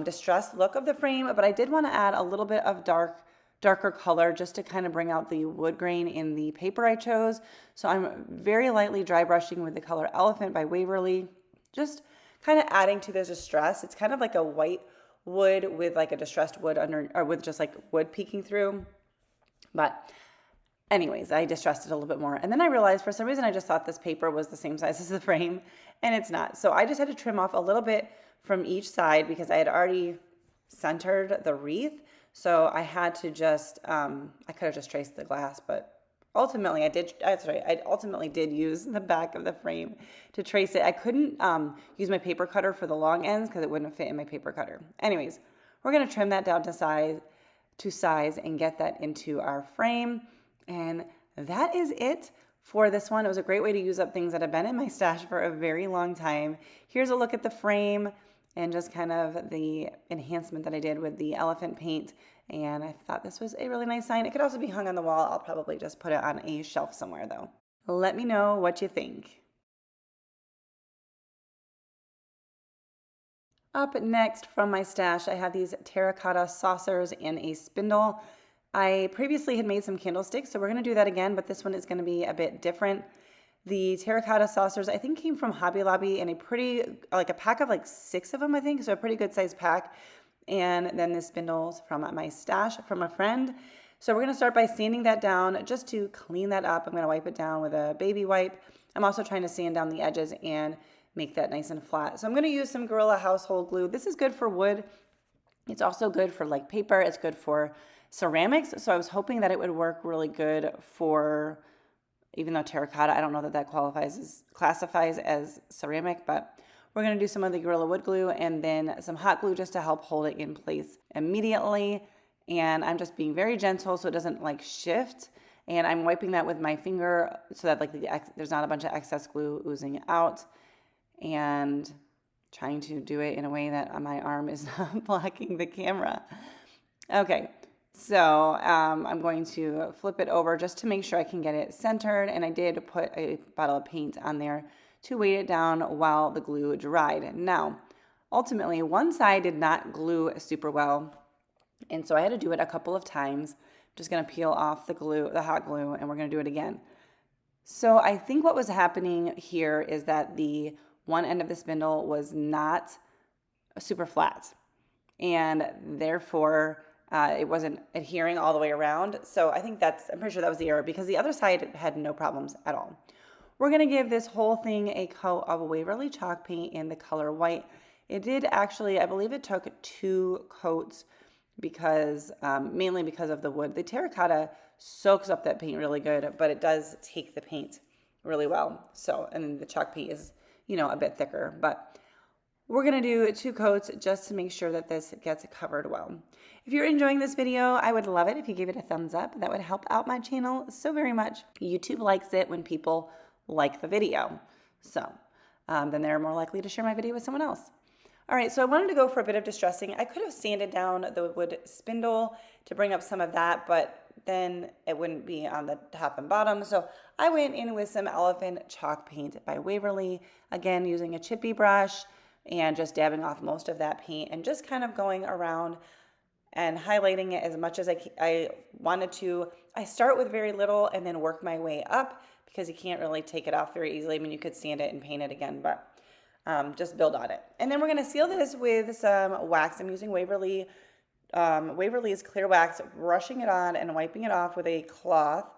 distressed look of the frame, but I did want to add a little bit of darker color just to kind of bring out the wood grain in the paper I chose. So I'm very lightly dry brushing with the color Elephant by Waverly, just kind of adding to the distress. It's kind of like a white wood with like a distressed wood under, or with just like wood peeking through. But anyways, I distressed it a little bit more. And then I realized for some reason I just thought this paper was the same size as the frame, and it's not. So I just had to trim off a little bit from each side because I had already centered the wreath. So I had to just, I could have just traced the glass, but ultimately I ultimately did use the back of the frame to trace it. I couldn't use my paper cutter for the long ends because it wouldn't fit in my paper cutter. Anyways, we're going to trim that down to size and get that into our frame. And that is it for this one. It was a great way to use up things that have been in my stash for a very long time. Here's a look at the frame and just kind of the enhancement that I did with the elephant paint. And I thought this was a really nice sign. It could also be hung on the wall. I'll probably just put it on a shelf somewhere though. Let me know what you think. Up next from my stash, I have these terracotta saucers and a spindle. I previously had made some candlesticks, so we're going to do that again, but this one is going to be a bit different. The terracotta saucers, I think, came from Hobby Lobby in a pack of like 6 of them, I think, so a pretty good size pack. And then the spindles from my stash from a friend. So we're going to start by sanding that down just to clean that up. I'm going to wipe it down with a baby wipe. I'm also trying to sand down the edges and make that nice and flat. So I'm going to use some Gorilla household glue. This is good for wood. It's also good for like paper. It's good for ceramics. So I was hoping that it would work really good for, even though terracotta, I don't know that classifies as ceramic, but we're going to do some of the Gorilla wood glue and then some hot glue just to help hold it in place immediately. And I'm just being very gentle so it doesn't like shift. And I'm wiping that with my finger so that like there's not a bunch of excess glue oozing out, and trying to do it in a way that my arm is not blocking the camera. Okay. So I'm going to flip it over just to make sure I can get it centered, and I did put a bottle of paint on there to weight it down while the glue dried. Now, ultimately, one side did not glue super well, and so I had to do it a couple of times. I'm just going to peel off the hot glue, and we're going to do it again. So I think what was happening here is that the one end of the spindle was not super flat, and therefore it wasn't adhering all the way around. So I'm pretty sure that was the error because the other side had no problems at all. We're going to give this whole thing a coat of Waverly chalk paint in the color white. It did actually, I believe it took 2 coats because, mainly because of the wood. The terracotta soaks up that paint really good, but it does take the paint really well. So, and then the chalk paint is, a bit thicker, but we're going to do 2 coats just to make sure that this gets covered well. If you're enjoying this video, I would love it if you gave it a thumbs up. That would help out my channel so very much. YouTube likes it when people like the video. So then they're more likely to share my video with someone else. All right, so I wanted to go for a bit of distressing. I could have sanded down the wood spindle to bring up some of that, but then it wouldn't be on the top and bottom. So I went in with some Elephant chalk paint by Waverly, again using a chippy brush and just dabbing off most of that paint and just kind of going around and highlighting it as much as I wanted to. I start with very little and then work my way up because you can't really take it off very easily. I mean, you could sand it and paint it again, but just build on it. And then we're going to seal this with some wax. I'm using Waverly's clear wax, brushing it on and wiping it off with a cloth.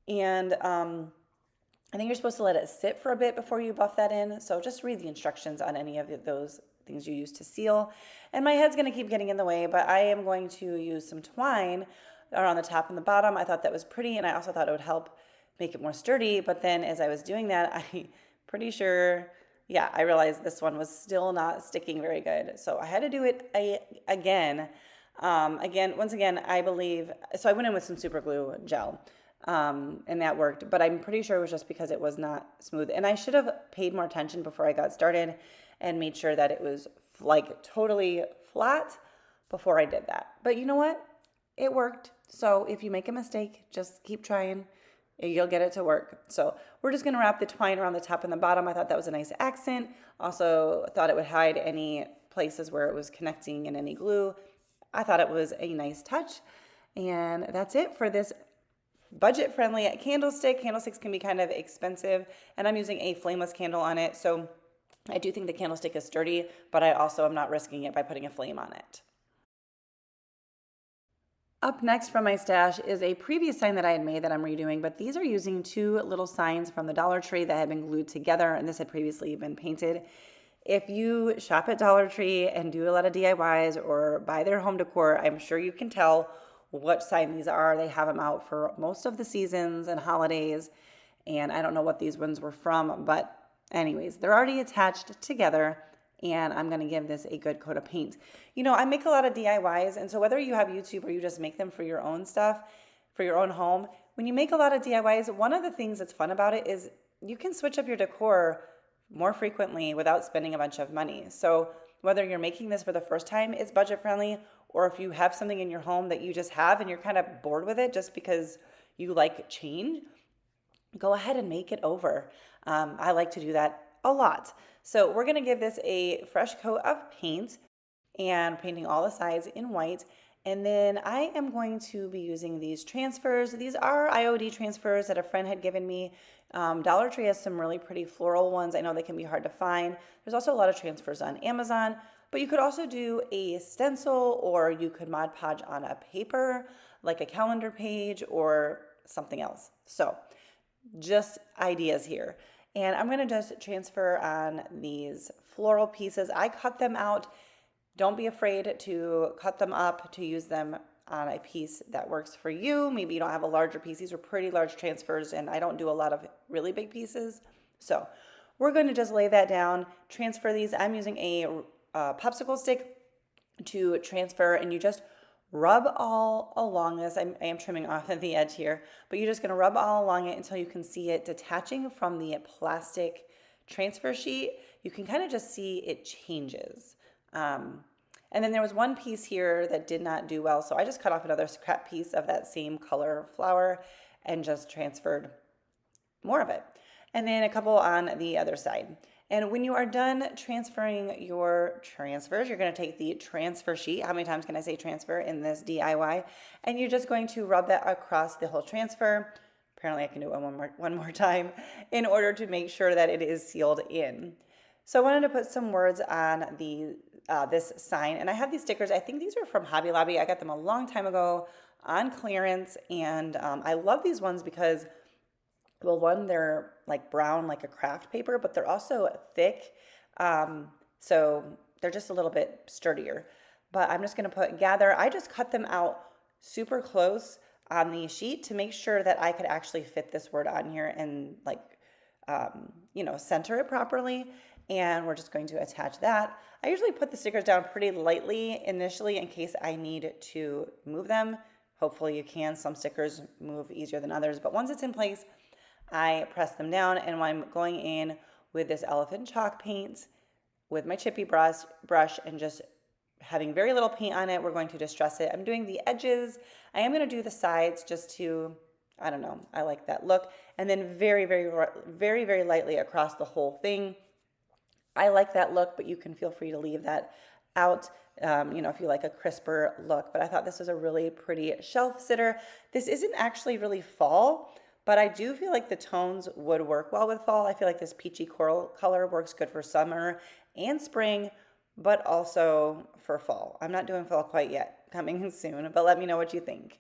And I think you're supposed to let it sit for a bit before you buff that in. So just read the instructions on any of those things you use to seal. And my head's going to keep getting in the way, but I am going to use some twine around the top and the bottom. I thought that was pretty, and I also thought it would help make it more sturdy. But then as I was doing that, I realized this one was still not sticking very good. So I had to do it again. Once again, I believe, so I went in with some super glue gel. And that worked, but I'm pretty sure it was just because it was not smooth. And I should have paid more attention before I got started and made sure that it was like totally flat before I did that. But you know what? It worked. So if you make a mistake, just keep trying. You'll get it to work. So we're just going to wrap the twine around the top and the bottom. I thought that was a nice accent. Also thought it would hide any places where it was connecting in any glue. I thought it was a nice touch. And that's it for this budget-friendly candlestick. Candlesticks can be kind of expensive, and I'm using a flameless candle on it. So I do think the candlestick is sturdy, but I also am not risking it by putting a flame on it. Up next from my stash is a previous sign that I had made that I'm redoing, but these are using two little signs from the Dollar Tree that had been glued together, and this had previously been painted. If you shop at Dollar Tree and do a lot of DIYs or buy their home decor, I'm sure you can tell what sign these are. They have them out for most of the seasons and holidays, and I don't know what these ones were from, but anyways, they're already attached together, and I'm going to give this a good coat of paint. You know, I make a lot of DIYs, and so whether you have YouTube or you just make them for your own stuff, for your own home, when you make a lot of DIYs, one of the things that's fun about it is you can switch up your decor more frequently without spending a bunch of money. So whether you're making this for the first time, it's budget friendly, or if you have something in your home that you just have and you're kind of bored with it just because you like change, go ahead and make it over. I like to do that a lot. So we're going to give this a fresh coat of paint and painting all the sides in white. And then I am going to be using these transfers. These are IOD transfers that a friend had given me. Dollar Tree has some really pretty floral ones. I know they can be hard to find. There's also a lot of transfers on Amazon, but you could also do a stencil, or you could Mod Podge on a paper, like a calendar page or something else. So just ideas here. And I'm going to just transfer on these floral pieces. I cut them out. Don't be afraid to cut them up to use them on a piece that works for you. Maybe you don't have a larger piece. These are pretty large transfers, and I don't do a lot of really big pieces. So we're going to just lay that down, transfer these. I'm using a popsicle stick to transfer, and you just rub all along this. I am trimming off at the edge here, but you're just going to rub all along it until you can see it detaching from the plastic transfer sheet. You can kind of just see it changes. And then there was one piece here that did not do well, so I just cut off another scrap piece of that same color flower and just transferred more of it. And then a couple on the other side. And when you are done transferring your transfers, you're going to take the transfer sheet. How many times can I say transfer in this DIY? And you're just going to rub that across the whole transfer. Apparently I can do it one more time in order to make sure that it is sealed in. So I wanted to put some words on the this sign, and I have these stickers. I think these are from Hobby Lobby. I got them a long time ago on clearance, and I love these ones because, well, one, they're like brown, like a craft paper, but they're also thick, so they're just a little bit sturdier. But I'm just going to put gather. I just cut them out super close on the sheet to make sure that I could actually fit this word on here and like, center it properly. And we're just going to attach that. I usually put the stickers down pretty lightly initially in case I need to move them. Hopefully you can. Some stickers move easier than others, but once it's in place, I press them down, and when I'm going in with this elephant chalk paint with my chippy brush and just having very little paint on it, we're going to distress it. I'm doing the edges. I am going to do the sides just to, I don't know, I like that look. And then very, very, very, very lightly across the whole thing. I like that look, but you can feel free to leave that out, if you like a crisper look. But I thought this was a really pretty shelf sitter. This isn't actually really fall, but I do feel like the tones would work well with fall. I feel like this peachy coral color works good for summer and spring, but also for fall. I'm not doing fall quite yet, coming soon, but let me know what you think.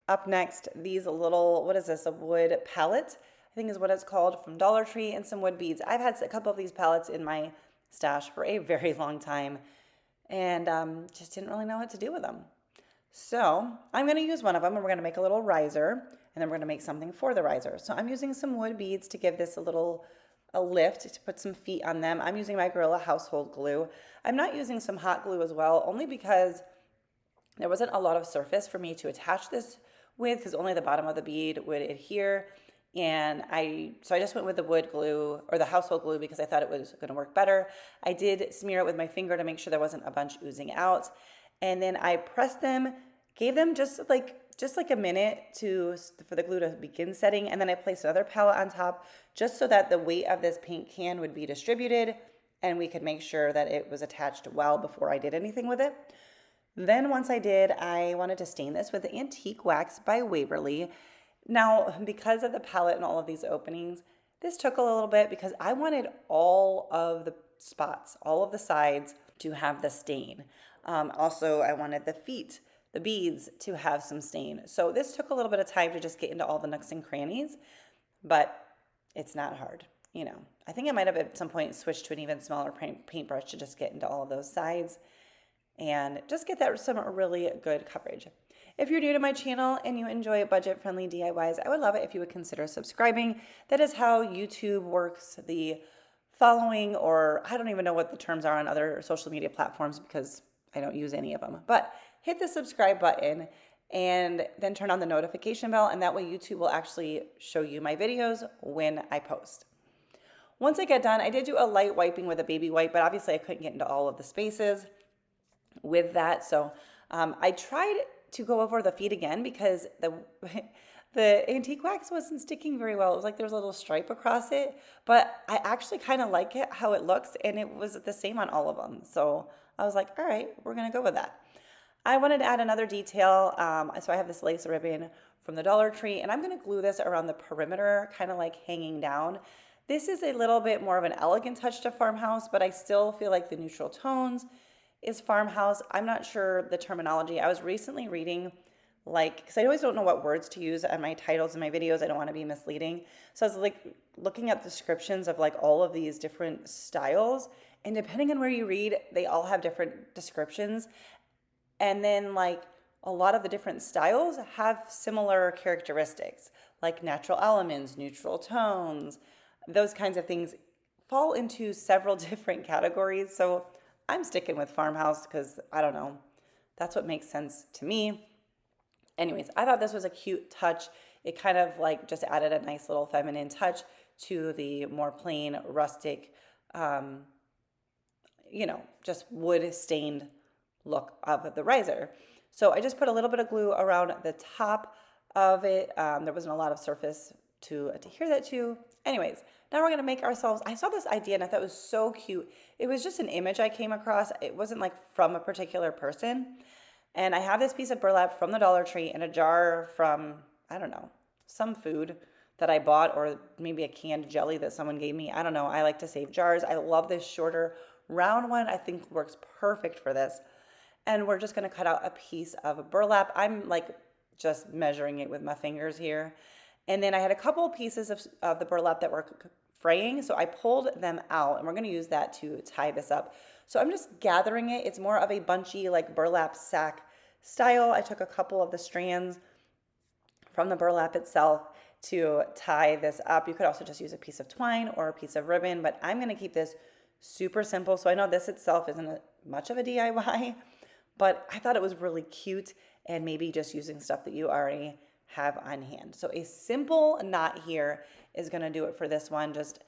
Up next, these little, what is this, a wood palette? I think is what it's called, from Dollar Tree, and some wood beads. I've had a couple of these palettes in my stash for a very long time, and just didn't really know what to do with them. So I'm going to use one of them, and we're going to make a little riser, and then we're going to make something for the riser. So I'm using some wood beads to give this a lift, to put some feet on them. I'm using my Gorilla household glue. I'm not using some hot glue as well, only because there wasn't a lot of surface for me to attach this with, because only the bottom of the bead would adhere. And so I just went with the wood glue, or the household glue, because I thought it was going to work better. I did smear it with my finger to make sure there wasn't a bunch oozing out. And then I pressed them Gave them just like a minute for the glue to begin setting, and then I placed another palette on top just so that the weight of this paint can would be distributed and we could make sure that it was attached well before I did anything with it. Then once I did, I wanted to stain this with the Antique Wax by Waverly. Now, because of the palette and all of these openings, this took a little bit because I wanted all of the spots, all of the sides to have the stain. Also, I wanted the feet, the beads to have some stain. So this took a little bit of time to just get into all the nooks and crannies, but it's not hard. I think I might have at some point switched to an even smaller paintbrush to just get into all of those sides and just get that some really good coverage. If you're new to my channel and you enjoy budget-friendly DIYs, I would love it if you would consider subscribing. That is how YouTube works the following, or I don't even know what the terms are on other social media platforms because I don't use any of them. But hit the subscribe button and then turn on the notification bell, and that way YouTube will actually show you my videos when I post. Once I get done, I did do a light wiping with a baby wipe, but obviously I couldn't get into all of the spaces with that. So I tried to go over the feet again because the Antique Wax wasn't sticking very well. It was like there was a little stripe across it, but I actually kind of like it, how it looks, and it was the same on all of them. So I was like, all right, we're going to go with that. I wanted to add another detail. So I have this lace ribbon from the Dollar Tree, and I'm going to glue this around the perimeter, kind of like hanging down. This is a little bit more of an elegant touch to farmhouse, but I still feel like the neutral tones is farmhouse. I'm not sure the terminology. I was recently reading, because I always don't know what words to use on my titles and my videos. I don't want to be misleading. So I was looking at descriptions of all of these different styles, and depending on where you read, they all have different descriptions. And then a lot of the different styles have similar characteristics, like natural elements, neutral tones, those kinds of things fall into several different categories. So I'm sticking with farmhouse because I don't know, that's what makes sense to me. Anyways, I thought this was a cute touch. It kind of just added a nice little feminine touch to the more plain rustic, just wood stained look of the riser. So I just put a little bit of glue around the top of it. There wasn't a lot of surface to adhere that to. Anyways, now we're going to make ourselves, I saw this idea and I thought it was so cute. It was just an image I came across. It wasn't from a particular person. And I have this piece of burlap from the Dollar Tree in a jar from, I don't know, some food that I bought, or maybe a canned jelly that someone gave me. I don't know. I like to save jars. I love this shorter round one. I think works perfect for this. And we're just going to cut out a piece of burlap. I'm just measuring it with my fingers here. And then I had a couple pieces of the burlap that were fraying, so I pulled them out, and we're going to use that to tie this up. So I'm just gathering it. It's more of a bunchy burlap sack style. I took a couple of the strands from the burlap itself to tie this up. You could also just use a piece of twine or a piece of ribbon, but I'm going to keep this super simple. So I know this itself isn't much of a DIY, but I thought it was really cute, and maybe just using stuff that you already have on hand. So a simple knot here is going to do it for this one. Just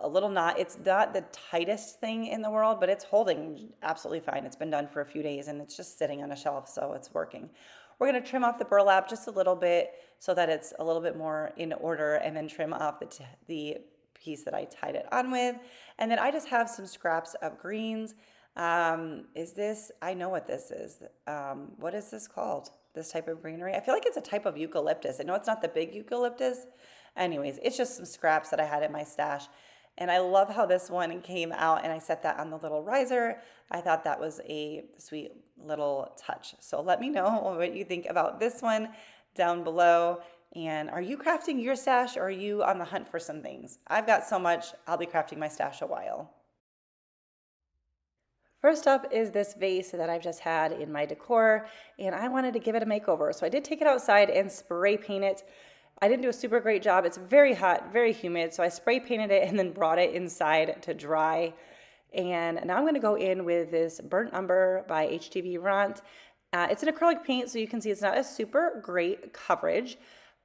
a little knot. It's not the tightest thing in the world, but it's holding absolutely fine. It's been done for a few days and it's just sitting on a shelf, so it's working. We're going to trim off the burlap just a little bit so that it's a little bit more in order, and then trim off the piece that I tied it on with. And then I just have some scraps of greens. Is this, I know what this is. What is this called? This type of greenery? I feel like it's a type of eucalyptus. I know it's not the big eucalyptus. Anyways, it's just some scraps that I had in my stash. And I love how this one came out, and I set that on the little riser. I thought that was a sweet little touch. So let me know what you think about this one down below. And are you crafting your stash, or are you on the hunt for some things? I've got so much, I'll be crafting my stash a while. First up is this vase that I've just had in my decor, and I wanted to give it a makeover. So I did take it outside and spray paint it. I didn't do a super great job. It's very hot, very humid, so I spray painted it and then brought it inside to dry. And now I'm going to go in with this Burnt Umber by HTV Ront. It's an acrylic paint, so you can see it's not a super great coverage,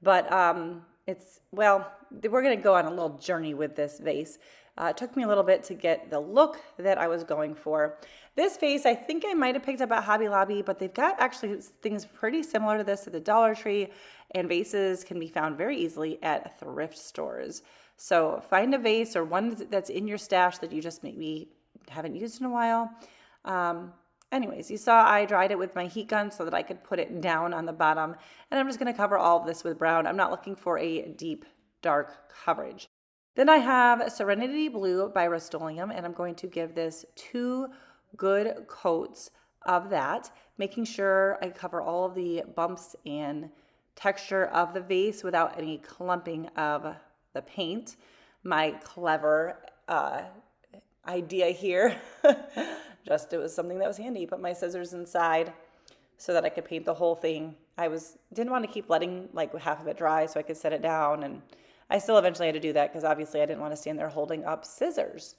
but we're going to go on a little journey with this vase. It took me a little bit to get the look that I was going for. This vase, I think I might have picked up at Hobby Lobby, but they've got actually things pretty similar to this at the Dollar Tree, and vases can be found very easily at thrift stores. So find a vase or one that's in your stash that you just maybe haven't used in a while. Anyways, you saw I dried it with my heat gun so that I could put it down on the bottom, and I'm just going to cover all of this with brown. I'm not looking for a deep, dark coverage. Then I have Serenity Blue by Rust-Oleum, and I'm going to give this 2 good coats of that, making sure I cover all of the bumps and texture of the vase without any clumping of the paint. My clever idea here, it was something that was handy. Put my scissors inside so that I could paint the whole thing. Didn't want to keep letting like half of it dry so I could set it down, and I still eventually had to do that because obviously I didn't want to stand there holding up scissors.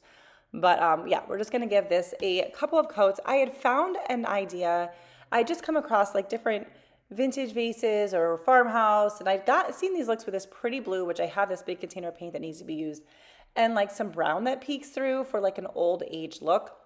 But yeah, we're just going to give this a couple of coats. I had found an idea. I just come across like different vintage vases or farmhouse, and I've seen these looks with this pretty blue, which I have this big container of paint that needs to be used, and like some brown that peeks through for like an old age look.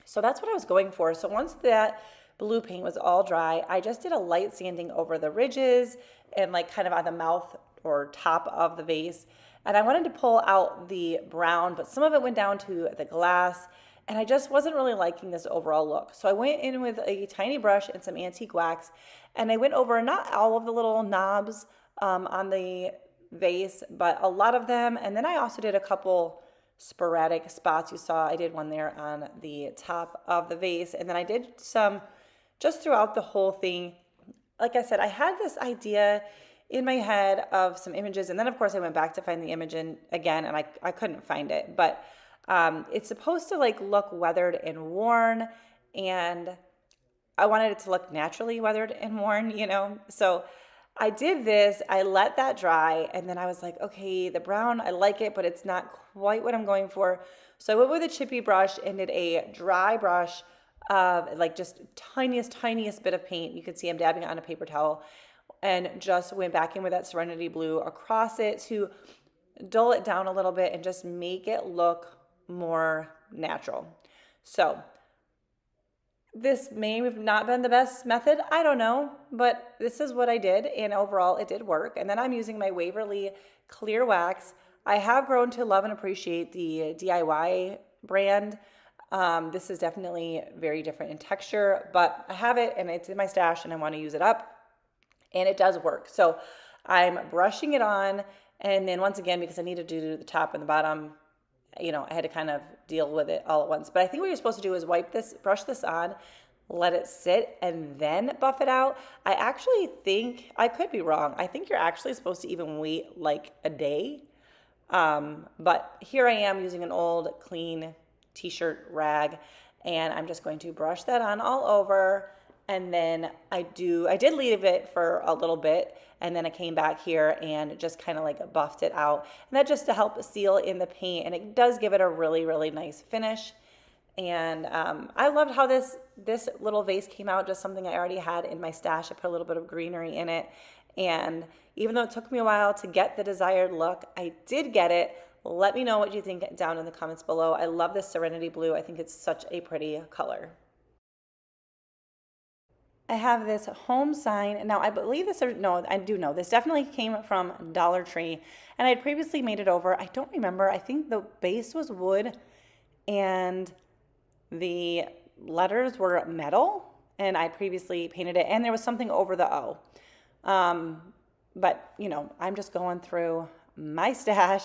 So that's what I was going for. So once that blue paint was all dry, I just did a light sanding over the ridges and like kind of on the mouth or top of the vase. And I wanted to pull out the brown, but some of it went down to the glass, and I just wasn't really liking this overall look. So I went in with a tiny brush and some antique wax, and I went over not all of the little knobs on the vase, but a lot of them. And then I also did a couple sporadic spots. You saw I did one there on the top of the vase, and then I did some just throughout the whole thing. Like I said, I had this idea in my head of some images, and then of course I went back to find the image again, and I couldn't find it. But it's supposed to like look weathered and worn, and I wanted it to look naturally weathered and worn, you know. So I did this, I let that dry, and then I was like, okay, the brown, I like it, but it's not quite what I'm going for. So I went with a chippy brush and did a dry brush of like just tiniest bit of paint. You can see I'm dabbing it on a paper towel, and just went back in with that Serenity Blue across it to dull it down a little bit and just make it look more natural. So this may have not been the best method, I don't know, but this is what I did, and overall it did work. And then I'm using my Waverly clear wax. I have grown to love and appreciate the DIY brand. This is definitely very different in texture, but I have it and it's in my stash and I want to use it up. And it does work. So I'm brushing it on, and then once again, because I need to do the top and the bottom, you know, I had to kind of deal with it all at once. But I think what you're supposed to do is brush this on, let it sit, and then buff it out. I actually think, I could be wrong, I think you're actually supposed to even wait like a day. But here I am using an old clean t-shirt rag, and I'm just going to brush that on all over. And then I did leave it for a little bit, and then I came back here and just kind of like buffed it out, and that just to help seal in the paint, and it does give it a really nice finish. And I loved how this little vase came out, just something I already had in my stash. I put a little bit of greenery in it, and even though it took me a while to get the desired look, I did get it. Let me know what you think down in the comments below. I love this Serenity Blue. I think it's such a pretty color. I have this home sign. Now, I believe this, or no, I do know this definitely came from Dollar Tree, and I had previously made it over. I don't remember. I think the base was wood and the letters were metal, and I previously painted it, and there was something over the O. But, you know, I'm just going through my stash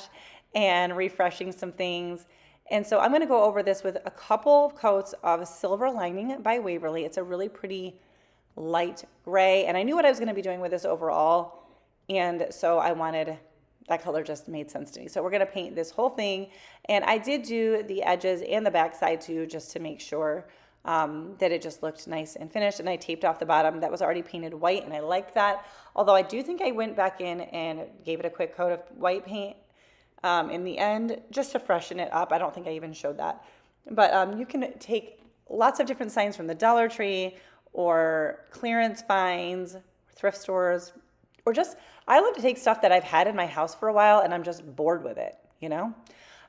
and refreshing some things. And so I'm going to go over this with a couple of coats of Silver Lining by Waverly. It's a really pretty light gray, and I knew what I was going to be doing with this overall, and so I wanted, that color just made sense to me. So we're going to paint this whole thing, and I did do the edges and the back side too, just to make sure that it just looked nice and finished. And I taped off the bottom that was already painted white, and I liked that, although I do think I went back in and gave it a quick coat of white paint in the end just to freshen it up. I don't think I even showed that, but you can take lots of different signs from the Dollar Tree or clearance finds, thrift stores, or just, I love to take stuff that I've had in my house for a while and I'm just bored with it, you know?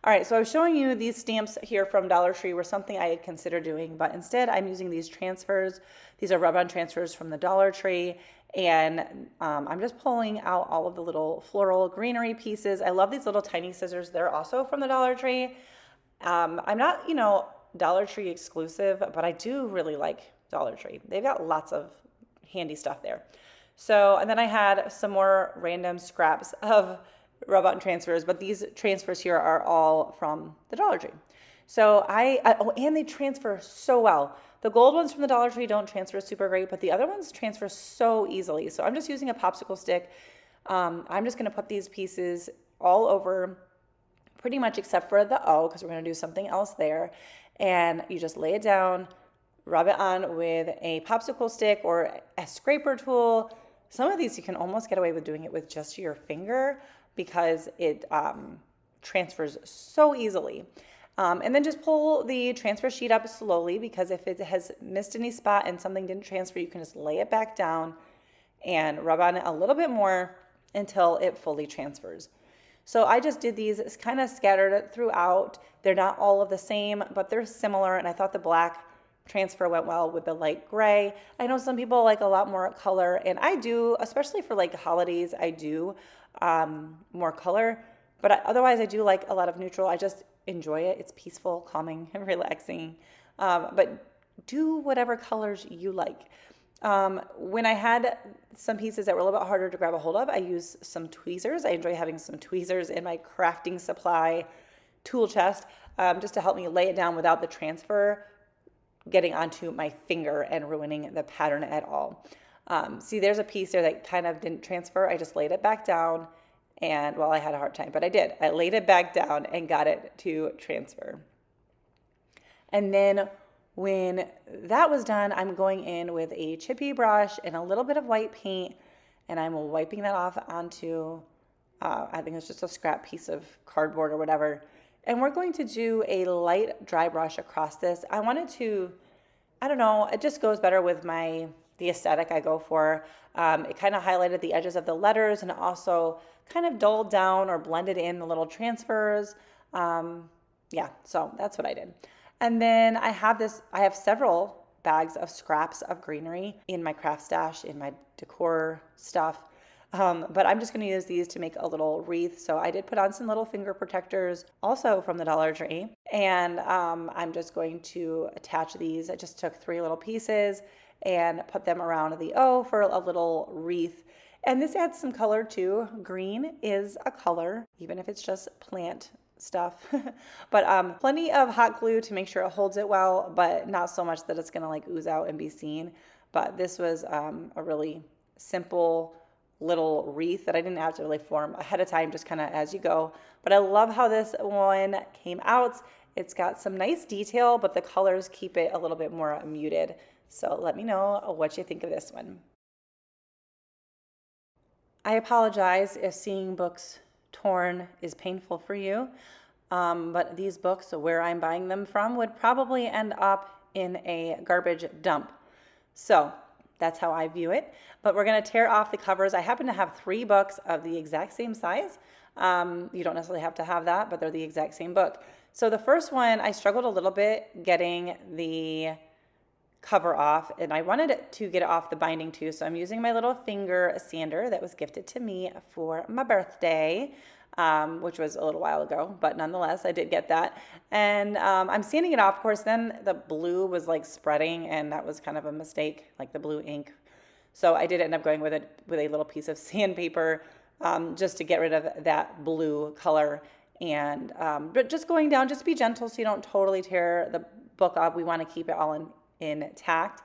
All right, so I was showing you these stamps here from Dollar Tree were something I had considered doing, but instead I'm using these transfers. These are rub-on transfers from the Dollar Tree, and I'm just pulling out all of the little floral greenery pieces. I love these little tiny scissors. They're also from the Dollar Tree. I'm not, Dollar Tree exclusive, but I do really like Dollar Tree. They've got lots of handy stuff there. So, and then I had some more random scraps of rub-on transfers, but these transfers here are all from the Dollar Tree. So and they transfer so well. The gold ones from the Dollar Tree don't transfer super great, but the other ones transfer so easily. So I'm just using a popsicle stick. I'm just gonna put these pieces all over pretty much except for the O, because we're gonna do something else there. And you just lay it down, rub it on with a popsicle stick or a scraper tool. Some of these you can almost get away with doing it with just your finger, because it transfers so easily. And then just pull the transfer sheet up slowly, because if it has missed any spot and something didn't transfer, you can just lay it back down and rub on it a little bit more until it fully transfers. So I just did these kind of scattered throughout. They're not all of the same, but they're similar, and I thought the black transfer went well with the light gray. I know some people like a lot more color, and I do, especially for like holidays, I do more color, but otherwise I do like a lot of neutral. I just enjoy it. It's peaceful, calming, and relaxing. But do whatever colors you like. When I had some pieces that were a little bit harder to grab a hold of, I used some tweezers. I enjoy having some tweezers in my crafting supply tool chest, just to help me lay it down without the transfer getting onto my finger and ruining the pattern at all. See, there's a piece there that kind of didn't transfer. I just laid it back down, and well, I had a hard time, but I did. I laid it back down and got it to transfer. And then when that was done, I'm going in with a chippy brush and a little bit of white paint, and I'm wiping that off onto, I think it's just a scrap piece of cardboard or whatever. And we're going to do a light dry brush across this. I wanted to, I don't know, it just goes better with the aesthetic I go for. It kind of highlighted the edges of the letters and also kind of dulled down or blended in the little transfers. Yeah, so that's what I did. And then I have several bags of scraps of greenery in my craft stash, in my decor stuff. But I'm just going to use these to make a little wreath. So I did put on some little finger protectors, also from the Dollar Tree. And I'm just going to attach these. I just took 3 little pieces and put them around the O for a little wreath. And this adds some color too. Green is a color, even if it's just plant stuff. But plenty of hot glue to make sure it holds it well, but not so much that it's going to like ooze out and be seen. But this was a really simple little wreath that I didn't have to really form ahead of time, just kind of as you go. But I love how this one came out. It's got some nice detail, but the colors keep it a little bit more muted. So let me know what you think of this one. I apologize if seeing books torn is painful for you, but these books, where I'm buying them from, would probably end up in a garbage dump. So that's how I view it. But we're going to tear off the covers. I happen to have 3 books of the exact same size. You don't necessarily have to have that, but they're the exact same book. So the first one, I struggled a little bit getting the cover off, and I wanted to get it off the binding too. So I'm using my little finger sander that was gifted to me for my birthday, which was a little while ago, but nonetheless, I did get that. And I'm sanding it off. Of course, then the blue was like spreading, and that was kind of a mistake, like the blue ink. So I did end up going with a little piece of sandpaper just to get rid of that blue color. And but just going down, just be gentle so you don't totally tear the book up. We want to keep it all intact.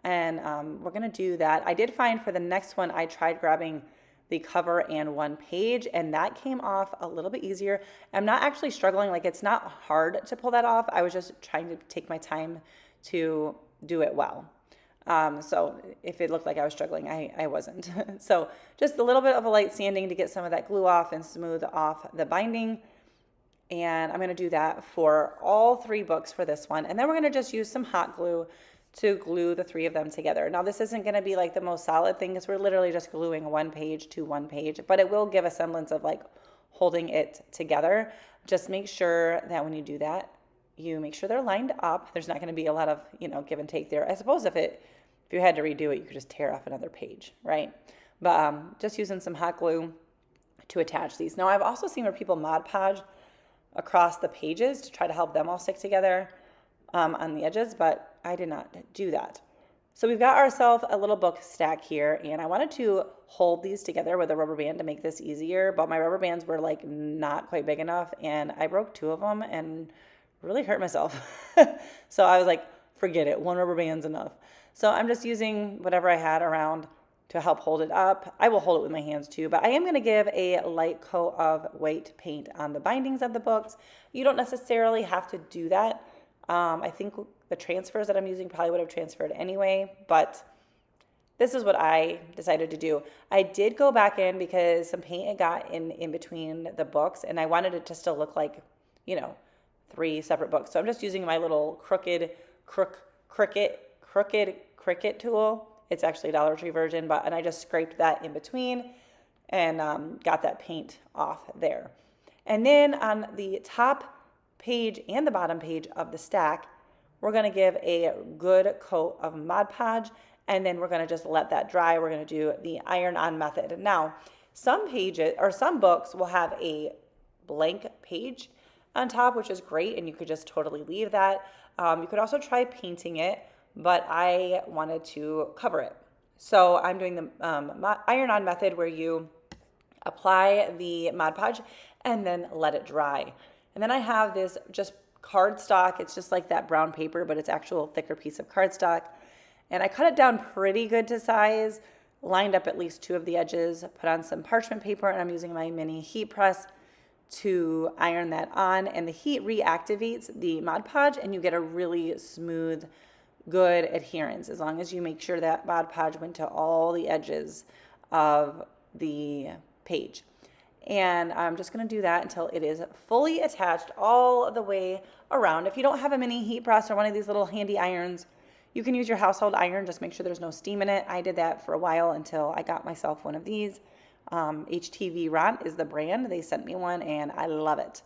And we're going to do that. I did find for the next one, I tried grabbing the cover and one page, and that came off a little bit easier. I'm not actually struggling. Like, it's not hard to pull that off. I was just trying to take my time to do it well. So if it looked like I was struggling, I wasn't. So just a little bit of a light sanding to get some of that glue off and smooth off the binding. And I'm going to do that for all 3 books for this one. And then we're going to just use some hot glue to glue the 3 of them together. Now, this isn't going to be like the most solid thing, because we're literally just gluing one page to one page, but it will give a semblance of like holding it together. Just make sure that when you do that, you make sure they're lined up. There's not going to be a lot of, give and take there. I suppose if you had to redo it, you could just tear off another page, right? But just using some hot glue to attach these. Now, I've also seen where people Mod Podge across the pages to try to help them all stick together on the edges, but I did not do that. So we've got ourselves a little book stack here, and I wanted to hold these together with a rubber band to make this easier, but my rubber bands were like not quite big enough, and I broke 2 of them and really hurt myself. So I was like, forget it, 1 rubber band's enough. So I'm just using whatever I had around to help hold it up. I will hold it with my hands too, but I am going to give a light coat of white paint on the bindings of the books. You don't necessarily have to do that. I think the transfers that I'm using probably would have transferred anyway, but this is what I decided to do. I did go back in because some paint had got in between the books, and I wanted it to still look like, 3 separate books. So I'm just using my little crooked Cricut tool. It's actually a Dollar Tree version, and I just scraped that in between and got that paint off there. And then on the top page and the bottom page of the stack, we're going to give a good coat of Mod Podge, and then we're going to just let that dry. We're going to do the iron-on method. Now, some pages or some books will have a blank page on top, which is great, and you could just totally leave that. You could also try painting it, but I wanted to cover it. So I'm doing the iron-on method where you apply the Mod Podge and then let it dry. And then I have this just cardstock. It's just like that brown paper, but it's actual thicker piece of cardstock. And I cut it down pretty good to size, lined up at least 2 of the edges, put on some parchment paper, and I'm using my mini heat press to iron that on. And the heat reactivates the Mod Podge, and you get a really smooth, good adherence as long as you make sure that Mod Podge went to all the edges of the page. And I'm just going to do that until it is fully attached all the way around. If you don't have a mini heat press or one of these little handy irons, you can use your household iron. Just make sure there's no steam in it. I did that for a while until I got myself one of these. HTV Ront is the brand. They sent me one and I love it.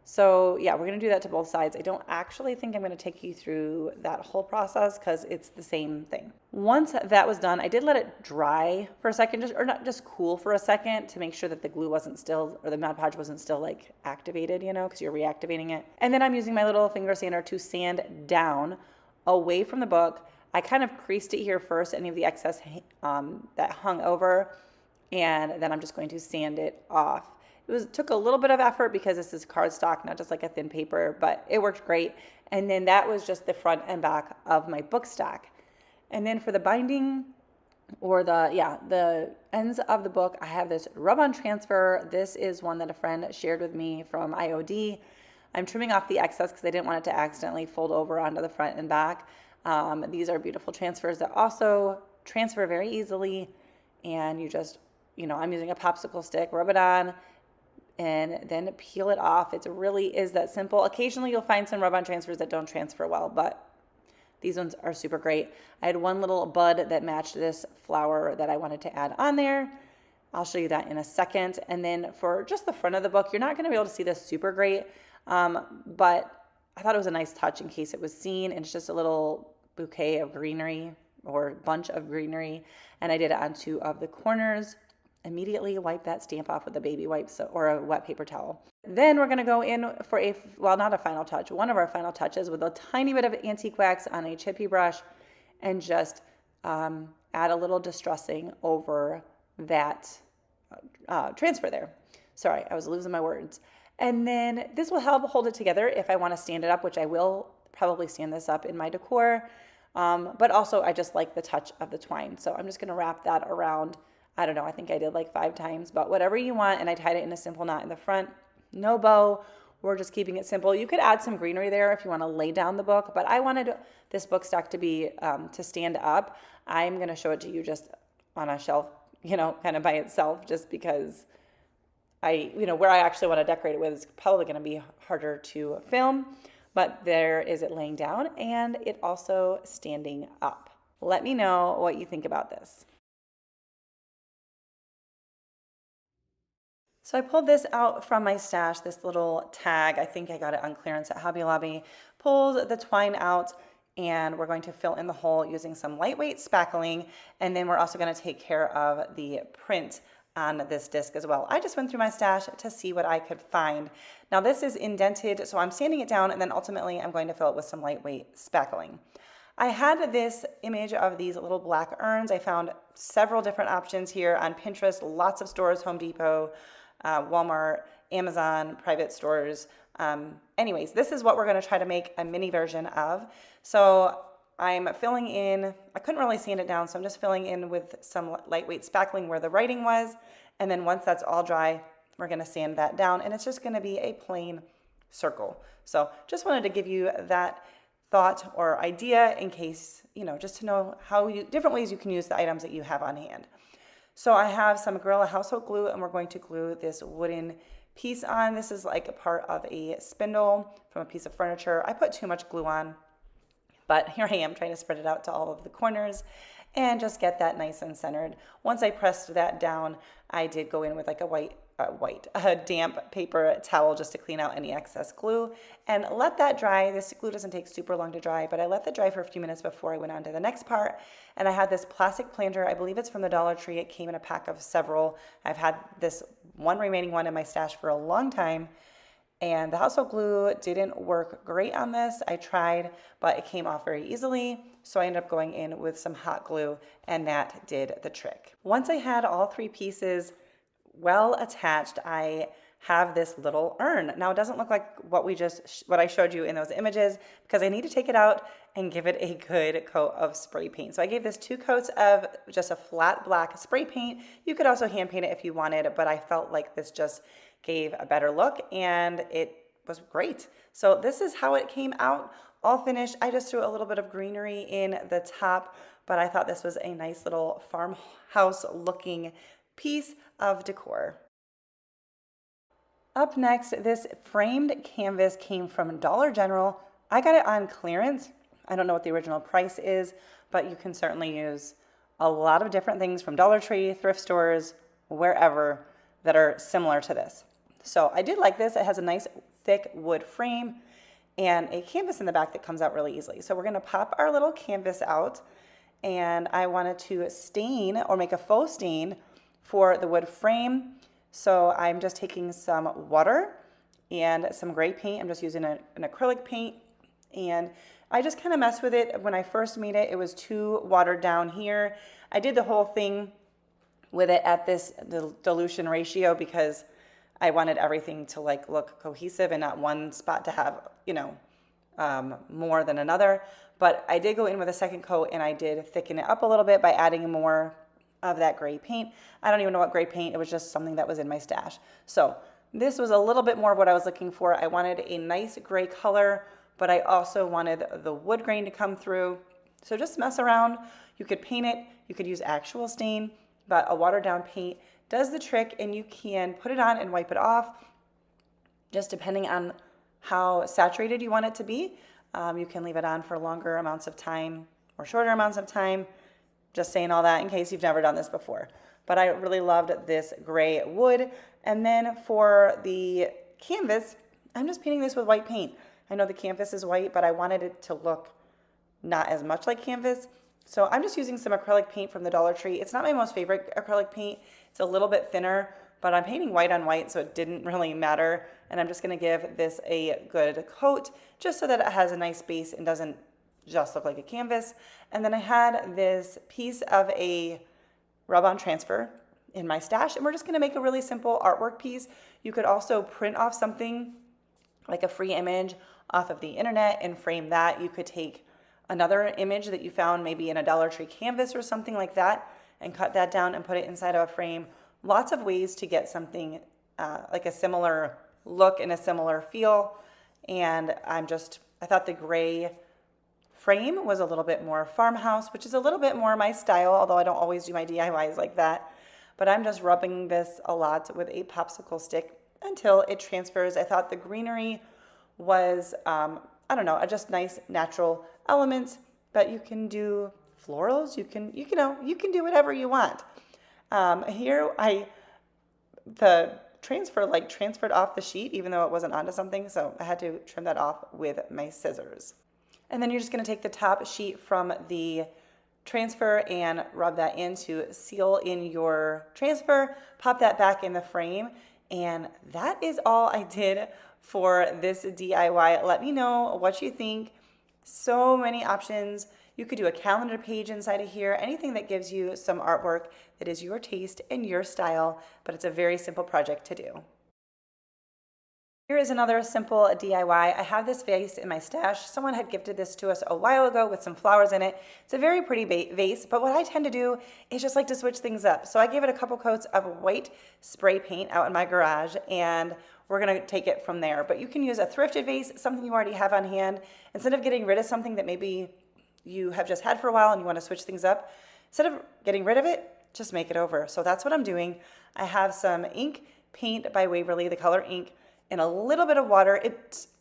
So yeah, we're going to do that to both sides. I don't actually think I'm going to take you through that whole process because it's the same thing. Once that was done, I did let it dry for a second, just cool for a second to make sure that the glue wasn't still, or the Mod Podge wasn't still like activated, because you're reactivating it. And then I'm using my little finger sander to sand down away from the book. I kind of creased it here first, any of the excess that hung over, and then I'm just going to sand it off. It took a little bit of effort because this is cardstock, not just like a thin paper, but it worked great. And then that was just the front and back of my book stack. And then for the binding or the ends of the book, I have this rub-on transfer. This is one that a friend shared with me from IOD. I'm trimming off the excess because I didn't want it to accidentally fold over onto the front and back. These are beautiful transfers that also transfer very easily. And you just, I'm using a popsicle stick, rub it on, and then peel it off. It really is that simple. Occasionally you'll find some rub-on transfers that don't transfer well, but these ones are super great. I had one little bud that matched this flower that I wanted to add on there. I'll show you that in a second. And then for just the front of the book, you're not going to be able to see this super great, but I thought it was a nice touch in case it was seen. And it's just a little bouquet of greenery or bunch of greenery. And I did it on 2 of the corners. Immediately wipe that stamp off with a baby wipe or a wet paper towel. Then we're going to go in for not a final touch, one of our final touches with a tiny bit of antique wax on a chippy brush and just add a little distressing over that transfer there. Sorry, I was losing my words. And then this will help hold it together if I want to stand it up, which I will probably stand this up in my decor. But also I just like the touch of the twine. So I'm just going to wrap that around. I don't know, I think I did like 5 times, but whatever you want. And I tied it in a simple knot in the front. No bow. We're just keeping it simple. You could add some greenery there if you want to lay down the book, but I wanted this book stack to be, to stand up. I'm going to show it to you just on a shelf, kind of by itself, just because where I actually want to decorate it with is probably going to be harder to film, but there is it laying down and it also standing up. Let me know what you think about this. So I pulled this out from my stash, this little tag. I think I got it on clearance at Hobby Lobby. Pulled the twine out, and we're going to fill in the hole using some lightweight spackling, and then we're also going to take care of the print on this disc as well. I just went through my stash to see what I could find. Now this is indented, so I'm sanding it down, and then ultimately I'm going to fill it with some lightweight spackling. I had this image of these little black urns. I found several different options here on Pinterest, lots of stores, Home Depot, Walmart, Amazon, private stores. Anyways, this is what we're going to try to make a mini version of. So I'm filling in, I couldn't really sand it down, so I'm just filling in with some lightweight spackling where the writing was. And then once that's all dry, we're going to sand that down, and it's just going to be a plain circle. So just wanted to give you that thought or idea in case, just to know how different ways you can use the items that you have on hand. So I have some Gorilla household glue, and we're going to glue this wooden piece on. This is like a part of a spindle from a piece of furniture. I put too much glue on, but here I am trying to spread it out to all of the corners and just get that nice and centered. Once I pressed that down, I did go in with like a damp paper towel just to clean out any excess glue and let that dry. This glue doesn't take super long to dry, but I let that dry for a few minutes before I went on to the next part. And I had this plastic planter. I believe it's from the Dollar Tree. It came in a pack of several. I've had this one remaining one in my stash for a long time. And the household glue didn't work great on this. I tried, but it came off very easily. So I ended up going in with some hot glue, and that did the trick. Once I had all three pieces well attached, I have this little urn. Now it doesn't look like what I showed you in those images because I need to take it out and give it a good coat of spray paint. So I gave this 2 coats of just a flat black spray paint. You could also hand paint it if you wanted, but I felt like this just gave a better look and it was great. So this is how it came out, all finished. I just threw a little bit of greenery in the top, but I thought this was a nice little farmhouse looking piece of decor. Up next, this framed canvas came from Dollar General. I got it on clearance. I don't know what the original price is, but you can certainly use a lot of different things from Dollar Tree, thrift stores, wherever that are similar to this. So I did like this. It has a nice thick wood frame and a canvas in the back that comes out really easily. So we're going to pop our little canvas out, and I wanted to stain or make a faux stain for the wood frame. So I'm just taking some water and some gray paint. I'm just using an acrylic paint, and I just kind of messed with it. When I first made it, it was too watered down here. I did the whole thing with it at this dilution ratio because I wanted everything to look cohesive and not one spot to have, more than another. But I did go in with a second coat, and I did thicken it up a little bit by adding more of that gray paint. I don't even know what gray paint, it was just something that was in my stash. So this was a little bit more of what I was looking for. I wanted a nice gray color, but I also wanted the wood grain to come through. So just mess around. You could paint it, you could use actual stain, but a watered down paint does the trick, and you can put it on and wipe it off just depending on how saturated you want it to be. You can leave it on for longer amounts of time or shorter amounts of time. Just saying all that in case you've never done this before. But I really loved this gray wood. And then for the canvas, I'm just painting this with white paint. I know the canvas is white, but I wanted it to look not as much like canvas. So I'm just using some acrylic paint from the Dollar Tree. It's not my most favorite acrylic paint. It's a little bit thinner, but I'm painting white on white, so it didn't really matter. And I'm just gonna give this a good coat just so that it has a nice base and doesn't just look like a canvas. And then I had this piece of a rub-on transfer in my stash, and we're just gonna make a really simple artwork piece. You could also print off something like a free image off of the internet and frame that. You could take another image that you found maybe in a Dollar Tree canvas or something like that and cut that down and put it inside of a frame. Lots of ways to get something like a similar look and a similar feel. And I thought the gray frame was a little bit more farmhouse, which is a little bit more my style, although I don't always do my DIYs like that. But I'm just rubbing this a lot with a popsicle stick until it transfers. I thought the greenery was, just nice natural elements, but you can do florals, you can do whatever you want. The transferred off the sheet even though it wasn't onto something, so I had to trim that off with my scissors. And then you're just going to take the top sheet from the transfer and rub that in to seal in your transfer, pop that back in the frame, and that is all I did for this DIY. Let me know what you think. So many options. You could do a calendar page inside of here, anything that gives you some artwork that is your taste and your style, but it's a very simple project to do. Here is another simple DIY. I have this vase in my stash. Someone had gifted this to us a while ago with some flowers in it. It's a very pretty vase, but what I tend to do is just like to switch things up. So I gave it a couple coats of white spray paint out in my garage, and we're gonna take it from there. But you can use a thrifted vase, something you already have on hand. Instead of getting rid of something that maybe you have just had for a while and you wanna switch things up, instead of getting rid of it, just make it over. So that's what I'm doing. I have some ink paint by Waverly, the color ink, and a little bit of water.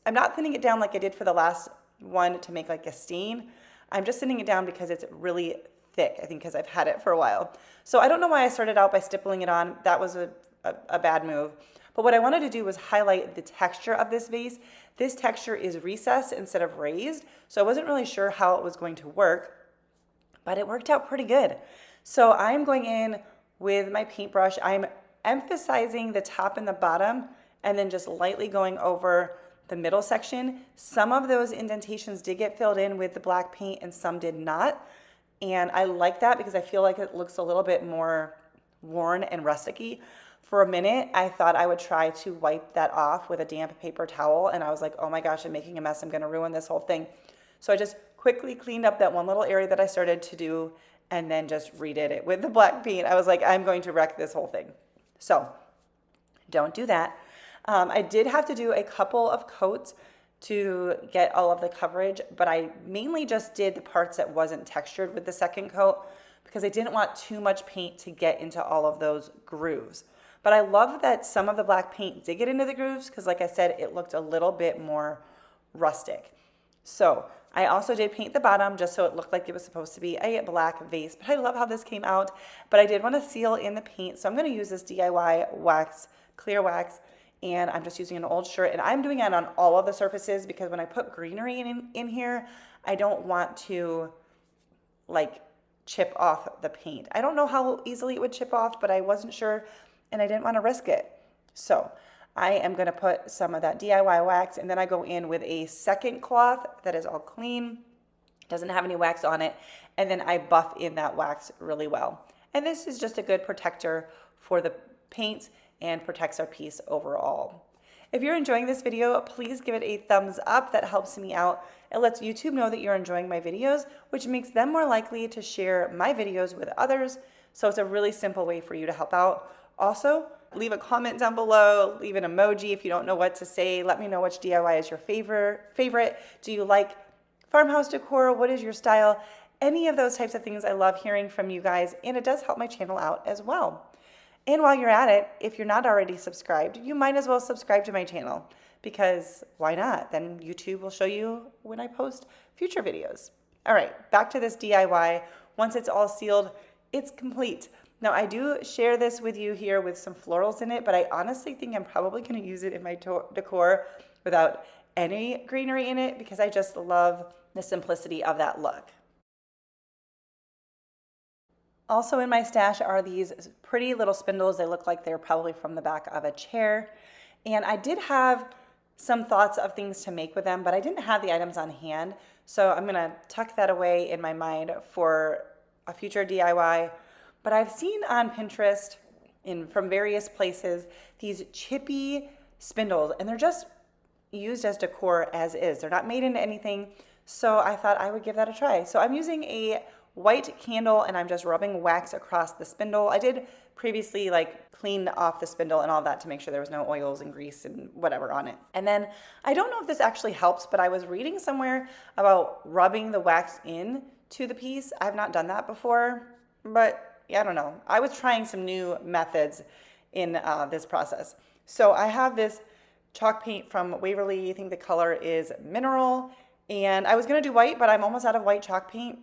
I'm not thinning it down like I did for the last one to make like a stain. I'm just thinning it down because it's really thick, I think because I've had it for a while. So I don't know why I started out by stippling it on. That was a bad move. But what I wanted to do was highlight the texture of this vase. This texture is recessed instead of raised, so I wasn't really sure how it was going to work, but it worked out pretty good. So I'm going in with my paintbrush. I'm emphasizing the top and the bottom, and then just lightly going over the middle section. Some of those indentations did get filled in with the black paint and some did not. And I like that because I feel like it looks a little bit more worn and rustic-y. For a minute, I thought I would try to wipe that off with a damp paper towel, and I was like, oh my gosh, I'm making a mess. I'm gonna ruin this whole thing. So I just quickly cleaned up that one little area that I started to do and then just redid it with the black paint. I was like, I'm going to wreck this whole thing. So don't do that. I did have to do a couple of coats to get all of the coverage, but I mainly just did the parts that wasn't textured with the second coat because I didn't want too much paint to get into all of those grooves. But I love that some of the black paint did get into the grooves because, like I said, it looked a little bit more rustic. So I also did paint the bottom just so it looked like it was supposed to be a black vase, but I love how this came out. But I did want to seal in the paint, so I'm going to use this DIY wax, clear wax, and I'm just using an old shirt, and I'm doing it on all of the surfaces because when I put greenery in here, I don't want to like chip off the paint. I don't know how easily it would chip off, but I wasn't sure and I didn't want to risk it. So I am going to put some of that DIY wax, and then I go in with a second cloth that is all clean, doesn't have any wax on it, and then I buff in that wax really well. And this is just a good protector for the paint and protects our piece overall. If you're enjoying this video, please give it a thumbs up. That helps me out. It lets YouTube know that you're enjoying my videos, which makes them more likely to share my videos with others. So it's a really simple way for you to help out. Also, leave a comment down below, leave an emoji if you don't know what to say. Let me know which DIY is your favorite. Do you like farmhouse decor? What is your style? Any of those types of things. I love hearing from you guys, and it does help my channel out as well. And while you're at it, if you're not already subscribed, you might as well subscribe to my channel because why not? Then YouTube will show you when I post future videos. All right, back to this DIY. Once it's all sealed, it's complete. Now I do share this with you here with some florals in it, but I honestly think I'm probably going to use it in my decor without any greenery in it because I just love the simplicity of that look. Also in my stash are these pretty little spindles. They look like they're probably from the back of a chair. And I did have some thoughts of things to make with them, but I didn't have the items on hand. So I'm gonna tuck that away in my mind for a future DIY. But I've seen on Pinterest from various places these chippy spindles, and they're just used as decor as is. They're not made into anything. So I thought I would give that a try. So I'm using a white candle and I'm just rubbing wax across the spindle. I did previously like clean off the spindle and all that to make sure there was no oils and grease and whatever on it. And then I don't know if this actually helps, but I was reading somewhere about rubbing the wax in to the piece. I've not done that before, but yeah, I don't know. I was trying some new methods in this process. So I have this chalk paint from Waverly. I think the color is Mineral, and I was gonna do white, but I'm almost out of white chalk paint.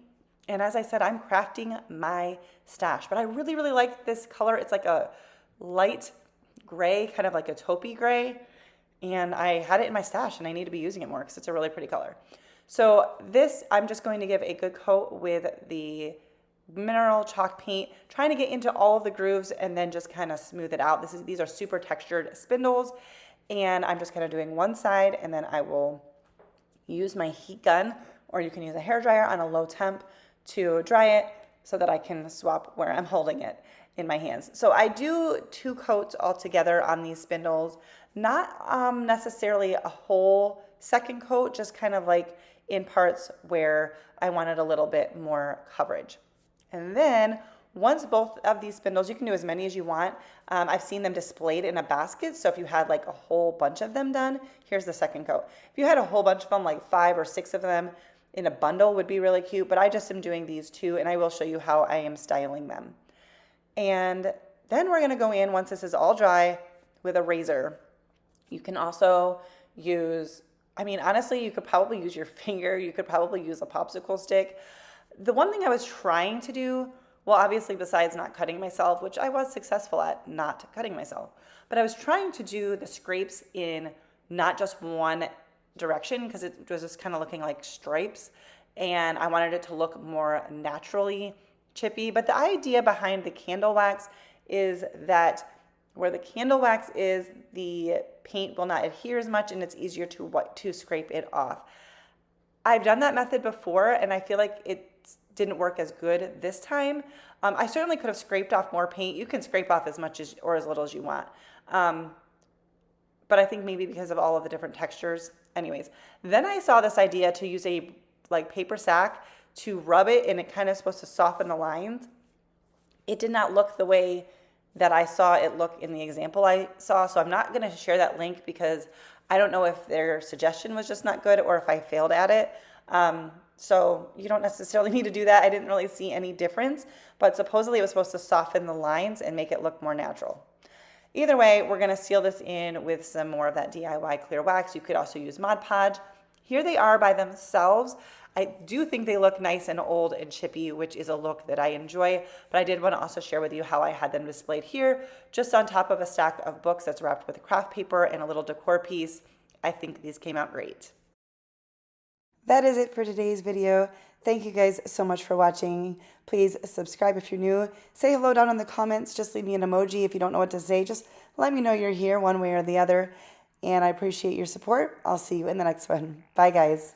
And as I said, I'm crafting my stash, but I really, really like this color. It's like a light gray, kind of like a taupey gray. And I had it in my stash and I need to be using it more because it's a really pretty color. So this, I'm just going to give a good coat with the mineral chalk paint, trying to get into all of the grooves and then just kind of smooth it out. These are super textured spindles, and I'm just kind of doing one side, and then I will use my heat gun, or you can use a hairdryer on a low temp to dry it so that I can swap where I'm holding it in my hands. So I do 2 coats altogether on these spindles, not necessarily a whole second coat, just kind of like in parts where I wanted a little bit more coverage. And then once both of these spindles, you can do as many as you want. I've seen them displayed in a basket. So if you had like a whole bunch of them done, here's the second coat. If you had a whole bunch of them, like 5 or 6 of them in a bundle would be really cute. But I just am doing these 2, and I will show you how I am styling them. And then we're gonna go in, once this is all dry, with a razor. You can also use, I mean, honestly, you could probably use your finger. You could probably use a popsicle stick. The one thing I was trying to do, well, obviously besides not cutting myself, which I was successful at not cutting myself, but I was trying to do the scrapes in not just one direction because it was just kind of looking like stripes, and I wanted it to look more naturally chippy. But the idea behind the candle wax is that where the candle wax is, the paint will not adhere as much and it's easier to scrape it off. I've done that method before and I feel like it didn't work as good this time. I certainly could have scraped off more paint. You can scrape off as much as or as little as you want. But I think maybe because of all of the different textures. Anyways, then I saw this idea to use a like paper sack to rub it, and it kind of supposed to soften the lines. It did not look the way that I saw it look in the example I saw. So I'm not going to share that link because I don't know if their suggestion was just not good or if I failed at it. So you don't necessarily need to do that. I didn't really see any difference, but supposedly it was supposed to soften the lines and make it look more natural. Either way, we're going to seal this in with some more of that DIY clear wax. You could also use Mod Podge. Here they are by themselves. I do think they look nice and old and chippy, which is a look that I enjoy, but I did want to also share with you how I had them displayed here, just on top of a stack of books that's wrapped with craft paper and a little decor piece. I think these came out great. That is it for today's video. Thank you guys so much for watching. Please subscribe if you're new. Say hello down in the comments. Just leave me an emoji if you don't know what to say. Just let me know you're here one way or the other. And I appreciate your support. I'll see you in the next one. Bye, guys.